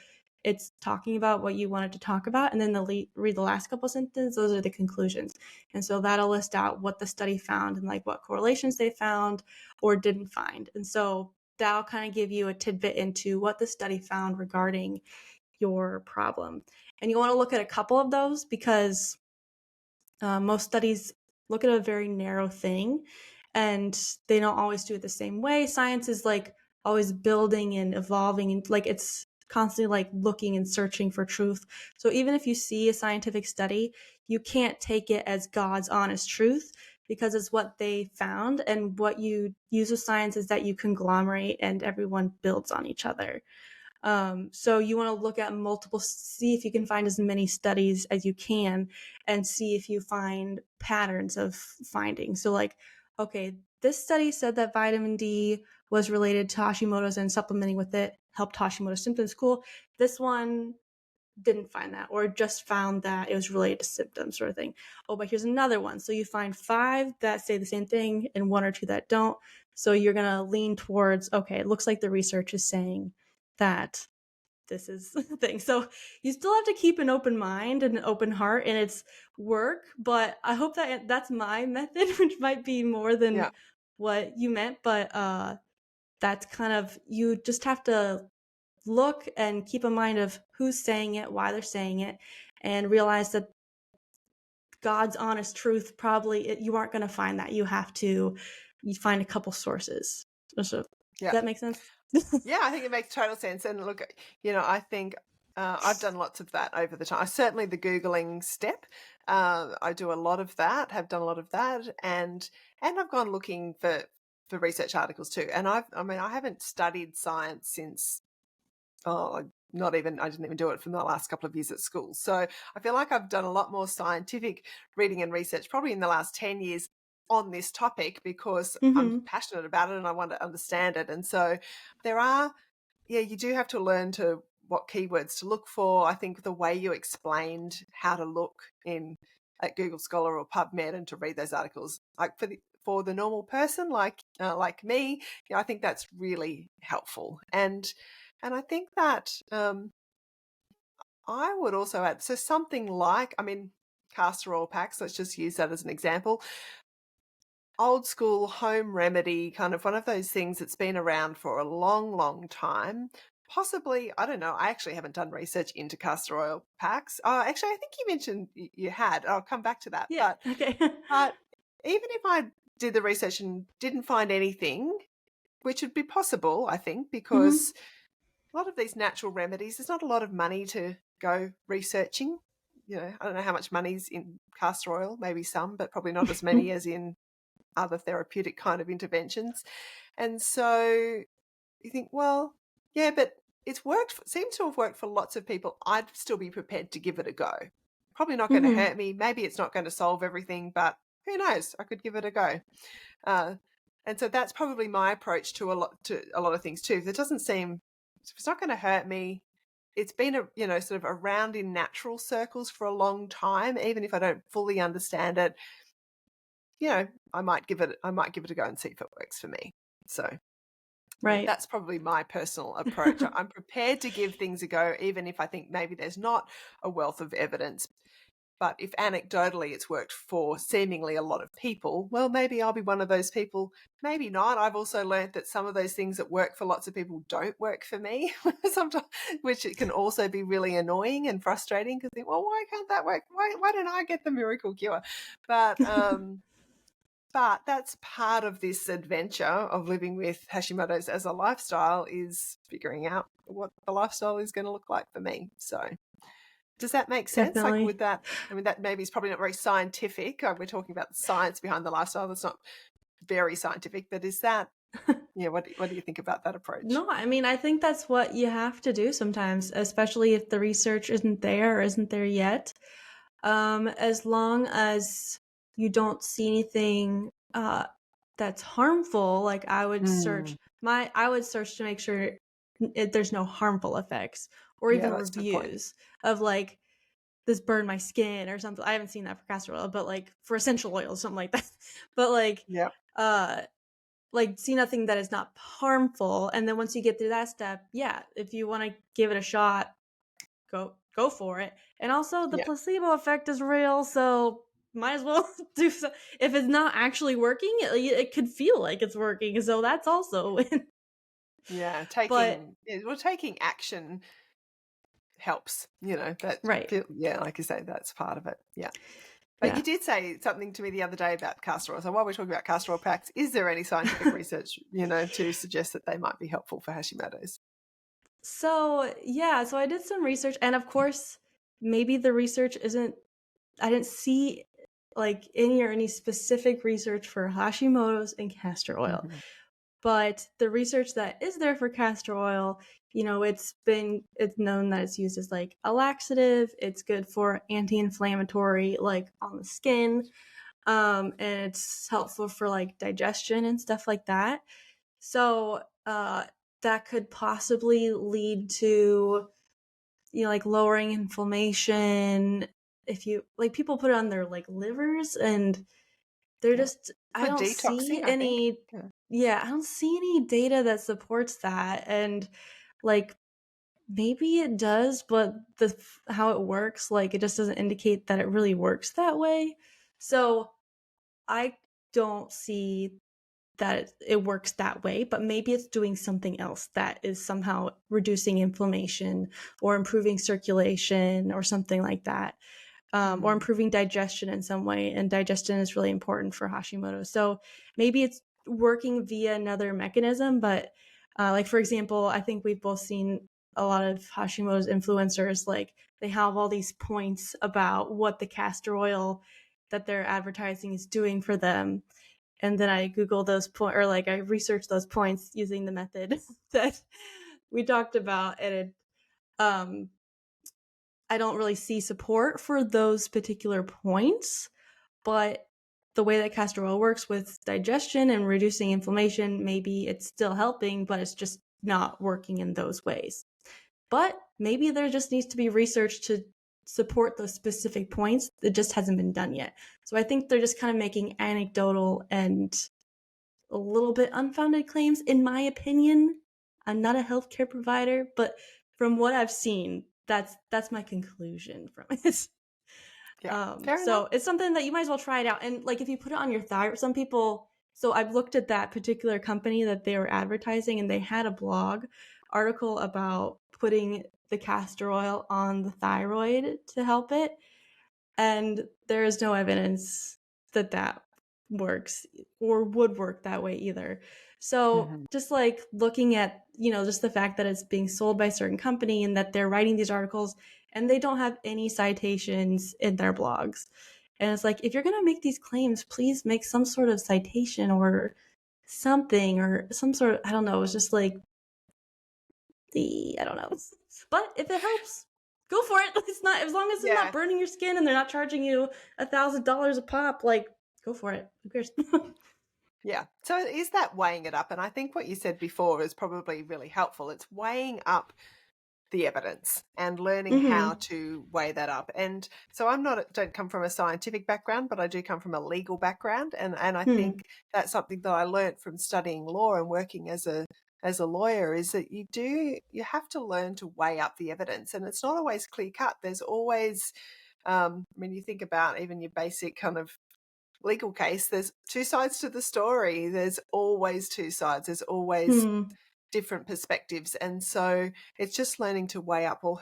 it's talking about what you wanted to talk about, and then read the last couple sentences. Those are the conclusions. And so that'll list out what the study found and like what correlations they found or didn't find. And so that'll kind of give you a tidbit into what the study found regarding your problem. And you want to look at a couple of those because most studies look at a very narrow thing and they don't always do it the same way. Science is like always building and evolving, and like it's constantly like looking and searching for truth. So even if you see a scientific study, you can't take it as God's honest truth because it's what they found, and what you use with science is that you conglomerate and everyone builds on each other. So you want to look at multiple, see if you can find as many studies as you can and see if you find patterns of findings. So like, okay, this study said that vitamin D was related to Hashimoto's and supplementing with it helped Hashimoto's symptoms. Cool. This one didn't find that, or just found that it was related to symptoms, sort of thing. Oh, but here's another one. So you find 5 that say the same thing and 1 or 2 that don't. So you're going to lean towards, okay, it looks like the research is saying that this is the thing. So you still have to keep an open mind and an open heart, and it's work, but I hope that that's my method, which might be more than Yeah. what you meant, but that's kind of, you just have to look and keep in mind of who's saying it, why they're saying it, and realize that God's honest truth, probably you aren't going to find that. You find a couple sources. So, does Yeah. that make sense? Yeah, I think it makes total sense. And look, I think I've done lots of that over the time. Certainly the Googling step. I do a lot of that, have done a lot of that. And I've gone looking for research articles too. And I haven't studied science since, I didn't even do it for the last couple of years at school. So I feel like I've done a lot more scientific reading and research probably in the last 10 years on this topic because I'm Mm-hmm. passionate about it and I want to understand it. And so you do have to learn to what keywords to look for. I think the way you explained how to look at Google Scholar or PubMed and to read those articles, like for the normal person like me, I think that's really helpful. And I think that I would also add, so something like, castor oil packs, let's just use that as an example. Old school home remedy, kind of one of those things that's been around for a long, long time. Possibly, I don't know, I actually haven't done research into castor oil packs. Oh, actually, I think you mentioned you had. I'll come back to that. Yeah. Okay. But even if I did the research and didn't find anything, which would be possible, I think, Mm-hmm. because a lot of these natural remedies, there's not a lot of money to go researching. I don't know how much money's in castor oil, maybe some, but probably not as many as in other therapeutic kind of interventions. And so you think, well, yeah, but seems to have worked for lots of people. I'd still be prepared to give it a go. Probably not going to Mm-hmm. hurt me. Maybe it's not going to solve everything, but who knows? I could give it a go. And so that's probably my approach to a lot of things too. If it doesn't seem, if it's not going to hurt me, it's been sort of around in natural circles for a long time. Even if I don't fully understand it, I might give it a go and see if it works for me. So Right. that's probably my personal approach. I'm prepared to give things a go, even if I think maybe there's not a wealth of evidence. But if anecdotally it's worked for seemingly a lot of people, well, maybe I'll be one of those people. Maybe not. I've also learned that some of those things that work for lots of people don't work for me, sometimes, which it can also be really annoying and frustrating because think, well, why can't that work? Why don't I get the miracle cure? But that's part of this adventure of living with Hashimoto's as a lifestyle, is figuring out what the lifestyle is going to look like for me. So does that make sense? Like Definitely. with that, that maybe is probably not very scientific. We're talking about the science behind the lifestyle. That's not very scientific, but is that, what do you think about that approach? No, I think that's what you have to do sometimes, especially if the research isn't there or isn't there yet. As long as you don't see anything that's harmful, like Mm, I would search to make sure there's no harmful effects, or yeah, even that's a good point. reviews of like this burned my skin or something. I haven't seen that for castor oil, but like for essential oils, something like that. But Yeah. uh see nothing that is not harmful, and then once you get through that step, yeah, if you want to give it a shot, go for it. And also the Yeah. placebo effect is real, so might as well do so. If it's not actually working, it could feel like it's working, so that's also a win. Yeah, But taking action helps, right. yeah, like you say, that's part of it. Yeah. But you Yeah. did say something to me the other day about castor oil. So while we're talking about castor oil packs, is there any scientific research, to suggest that they might be helpful for Hashimoto's? So, yeah, so I did some research, and of course, maybe the research isn't I didn't see like any specific research for Hashimoto's and castor oil. Mhm. But the research that is there for castor oil, it's known that it's used as like a laxative, it's good for anti-inflammatory like on the skin, and it's helpful for like digestion and stuff like that. So, that could possibly lead to like lowering inflammation if you like people put it on their like livers and they're Yeah. just I For don't see detoxing, I think. any Yeah. yeah, I don't see any data that supports that. And like maybe it does, but how it works, like it just doesn't indicate that it really works that way. So I don't see that it works that way, but maybe it's doing something else that is somehow reducing inflammation or improving circulation or something like that, or Mm. improving digestion in some way. And digestion is really important for Hashimoto. So maybe it's working via another mechanism, but like, for example, I think we've both seen a lot of Hashimoto's influencers, like they have all these points about what the castor oil that they're advertising is doing for them, and then I Google those point or like I research those points using the method that we talked about, and um, I don't really see support for those particular points. But the way that castor oil works with digestion and reducing inflammation, maybe it's still helping, but it's just not working in those ways. But maybe there just needs to be research to support those specific points that just hasn't been done yet. So I think they're just kind of making anecdotal and a little bit unfounded claims, in my opinion. I'm not a healthcare provider, but from what I've seen, that's my conclusion from it. Yeah. Fair enough. So it's something that you might as well try it out. And like if you put it on your thyroid, some people. So I've looked at that particular company that they were advertising, and they had a blog article about putting the castor oil on the thyroid to help it, and there is no evidence that that works or would work that way either. So Mhm. just like looking at just the fact that it's being sold by a certain company and that they're writing these articles and they don't have any citations in their blogs, and it's like, if you're going to make these claims, please make some sort of citation or something, or some sort of, I don't know, it's just like I don't know. But if it helps, go for it. It's not, as long as it's not Yeah. burning your skin and they're not charging you $1,000 a pop, like go for it. Who cares? Yeah. So it is that weighing it up. And I think what you said before is probably really helpful. It's weighing up the evidence and learning how Mm-hmm. to weigh that up. And so don't come from a scientific background, but I do come from a legal background. And I Hmm. think that's something that I learnt from studying law and working as a lawyer, is that you have to learn to weigh up the evidence. And it's not always clear cut. There's always, I mean, you think about even your basic kind of legal case, there's two sides to the story. There's always two sides. There's always Hmm. different perspectives. And so it's just learning to weigh up, well,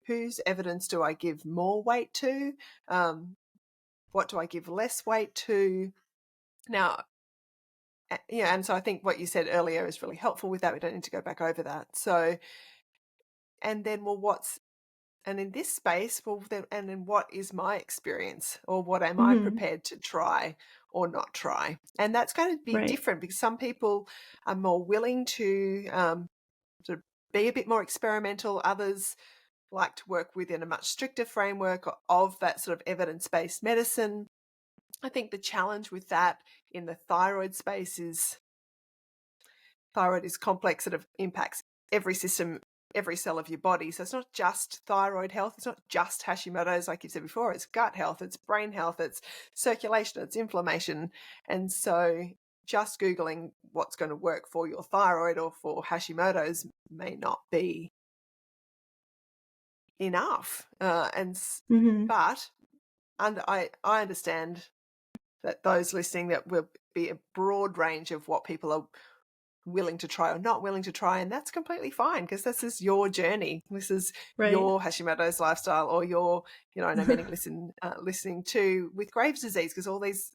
whose evidence do I give more weight to? What do I give less weight to? Now, yeah, and so I think what you said earlier is really helpful with that. We don't need to go back over that. So, and then, well, and in this space, well, then, and then what is my experience, or what am I Hmm. prepared to try or not try? And that's going to be Right. different, because some people are more willing to sort of be a bit more experimental. Others like to work within a much stricter framework of that sort of evidence-based medicine. I think the challenge with that in the thyroid space is thyroid is complex. It impacts every system, every cell of your body. So it's not just thyroid health. It's not just Hashimoto's, like you said before. It's gut health, it's brain health, it's circulation, it's inflammation. And so just Googling what's going to work for your thyroid or for Hashimoto's may not be enough. Mhm. But I understand that those listening, that will be a broad range of what people are willing to try or not willing to try, and that's completely fine because this is your journey. This is Right. your Hashimoto's lifestyle, or your, I know many listening to with Graves' disease, because all these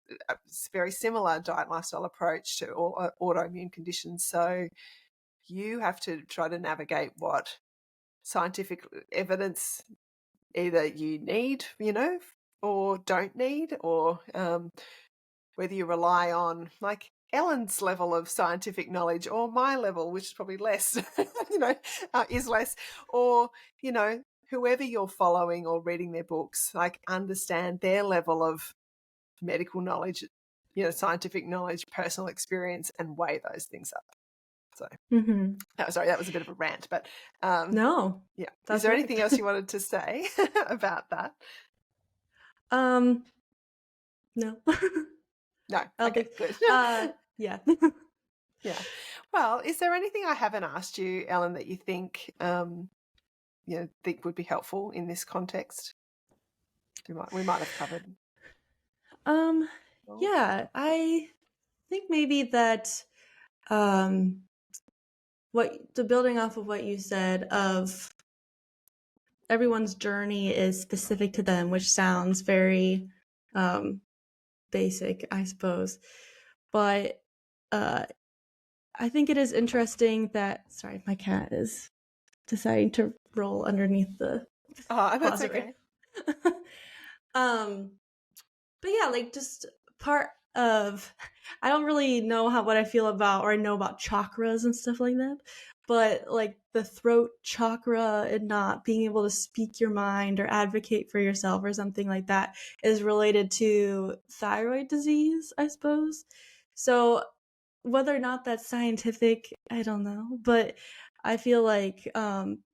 very similar diet lifestyle approach to all autoimmune conditions. So you have to try to navigate what scientific evidence either you need, or don't need, or whether you rely on like Ellen's level of scientific knowledge or my level, which is probably less, is less, or, whoever you're following or reading their books, like understand their level of medical knowledge, scientific knowledge, personal experience, and weigh those things up. So, Mhm. sorry, that was a bit of a rant, but um, No, yeah. Is that's there perfect. anything else you wanted to say about that? Um, no. No. I don't Okay, think good. yeah. Yeah. Well, is there anything I haven't asked you, Ellen, that you think think would be helpful in this context? We might have covered. Um, All. yeah, I think maybe that um building off of what you said of everyone's journey is specific to them, which sounds very um basic, I suppose. But uh I think it is interesting that sorry, my cat is deciding to roll underneath the Oh, that's closet right okay. now. um but yeah, like just part of I don't really know what I feel about or I know about chakras and stuff like that. But like the throat chakra and not being able to speak your mind or advocate for yourself or something like that is related to thyroid disease, I suppose. So whether or not that's scientific, I don't know. But I feel like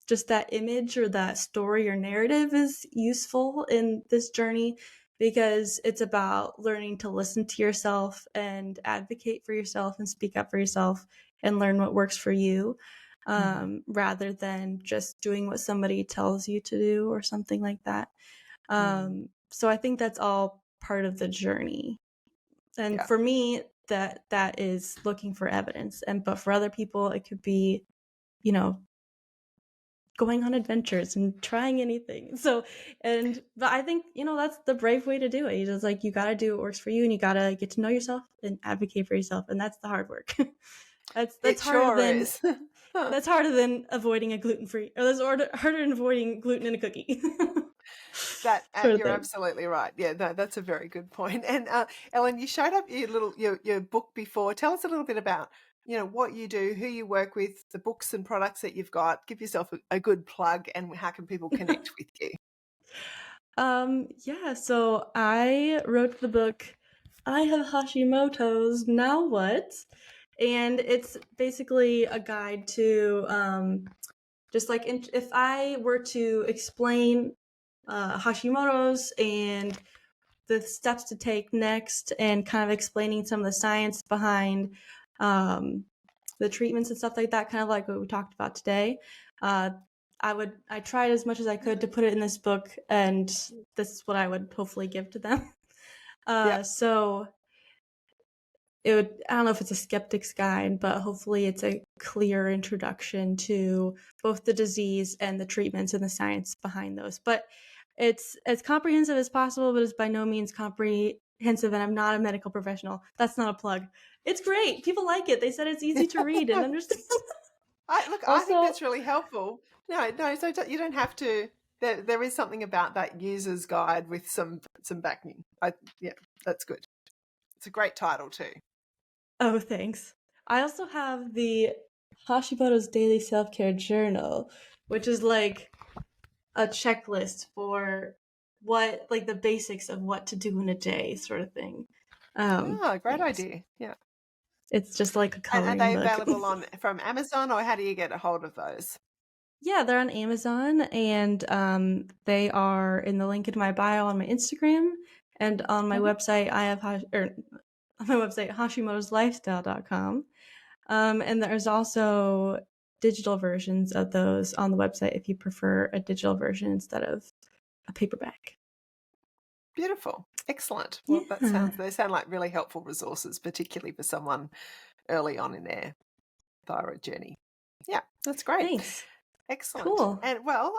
just that image or that story or narrative is useful in this journey because it's about learning to listen to yourself and advocate for yourself and speak up for yourself and learn what works for you rather than just doing what somebody tells you to do or something like that. Mm. So I think that's all part of the journey. And Yeah. for me, that is looking for evidence. But for other people, it could be, you know, going on adventures and trying anything. But I think, that's the brave way to do it. You just you got to do what works for you and you got to get to know yourself and advocate for yourself. And that's the hard work. It that's harder sure than is. that's harder than avoiding a gluten-free or that's harder than avoiding gluten in a cookie. That Sort of you're thing. absolutely right. Yeah, no, that's a very good point. And Ellen, you showed up your book before. Tell us a little bit about what you do, who you work with, the books and products that you've got. Give yourself a good plug, and how can people connect with you? Yeah, so I wrote the book I Have Hashimoto's Now What? And it's basically a guide to just if I were to explain Hashimoto's and the steps to take next and kind of explaining some of the science behind um, the treatments and stuff like that, kind of like what we talked about today. Uh, I tried as much as I could to put it in this book, and this is what I would hopefully give to them. Yeah. So I don't know if it's a skeptic's guide, but hopefully it's a clear introduction to both the disease and the treatments and the science behind those. But it's as comprehensive as possible, but it's by no means comprehensive. And I'm not a medical professional. That's not a plug. It's great. People like it. They said it's easy to read and understand. I think Also, that's really helpful. No, so you don't have to. There is something about that user's guide with some backing. Yeah, that's good. It's a great title too. oh, thanks. I also have the Hashimoto's Daily Self Care Journal, which is like a checklist for the basics of what to do in a day, sort of thing. Oh, great Yes, idea. Yeah. it's just like a And are coloring they book. available on from Amazon, or how do you get a hold of those? Yeah, they're on Amazon, and they are in the link in my bio on my Instagram and on my Mhm. website. On my website HashimotosLifestyle.com. And there's also digital versions of those on the website if you prefer a digital version instead of a paperback. Beautiful. Excellent. Well, Yeah. they sound like really helpful resources, particularly for someone early on in their thyroid journey. Yeah, that's great. Thanks. Excellent. Cool. And well,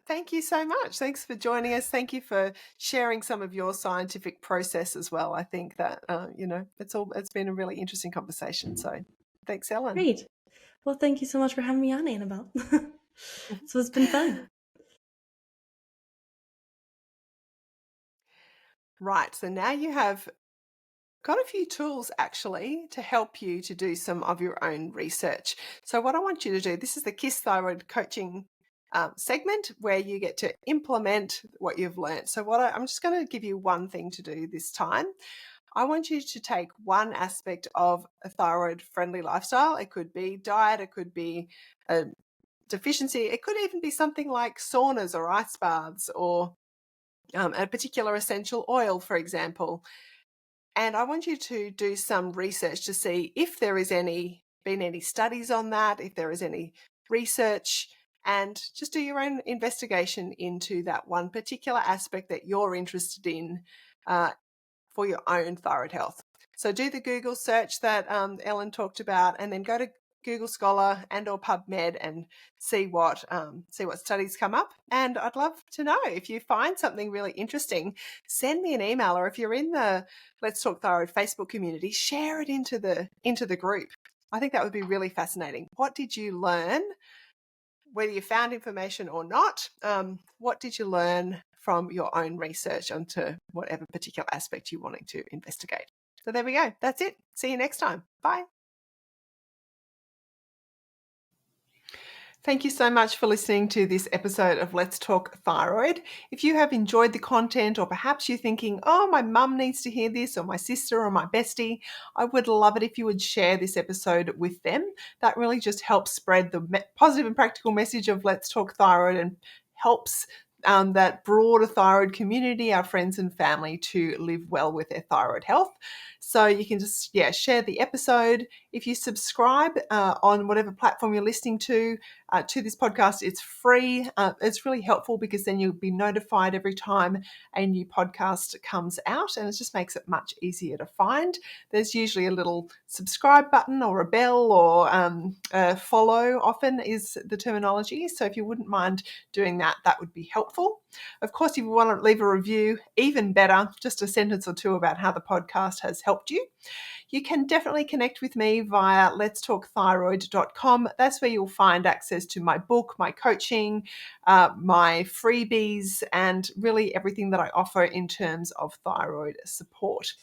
thank you so much. Thanks for joining us. Thank you for sharing some of your scientific process as well. I think that it's been a really interesting conversation. So thanks, Ellen. Great. Well, thank you so much for having me on, Annabelle. So it's been fun. Right. So now you have got a few tools actually to help you to do some of your own research. So what I want you to do, this is the KISS Thyroid coaching segment where you get to implement what you've learned. So I'm just going to give you one thing to do this time. I want you to take one aspect of a thyroid friendly lifestyle. It could be diet, it could be a deficiency, it could even be something like saunas or ice baths or a particular essential oil, for example. And I want you to do some research to see if there is been any studies on that, if there is any research, and just do your own investigation into that one particular aspect that you're interested in for your own thyroid health. So do the Google search that Ellen talked about, and then go to Google Scholar and or PubMed and see what studies come up. And I'd love to know if you find something really interesting, send me an email, or if you're in the Let's Talk Thyroid Facebook community, share it into the group. I think that would be really fascinating. What did you learn? Whether you found information or not, what did you learn from your own research onto whatever particular aspect you wanted to investigate? So there we go. That's it. See you next time. Bye. Thank you so much for listening to this episode of Let's Talk Thyroid. If you have enjoyed the content, or perhaps you're thinking, oh, my mum needs to hear this, or my sister or my bestie, I would love it if you would share this episode with them. That really just helps spread the positive and practical message of Let's Talk Thyroid and helps that broader thyroid community, our friends and family, to live well with their thyroid health. So you can just, share the episode. If you subscribe on whatever platform you're listening to this podcast, it's free. It's really helpful because then you'll be notified every time a new podcast comes out, and it just makes it much easier to find. There's usually a little subscribe button or a bell or follow often is the terminology. So if you wouldn't mind doing that, that would be helpful. Of course, if you want to leave a review, even better, just a sentence or two about how the podcast has helped you. You can definitely connect with me via letstalkthyroid.com. That's where you'll find access to my book, my coaching, my freebies, and really everything that I offer in terms of thyroid support.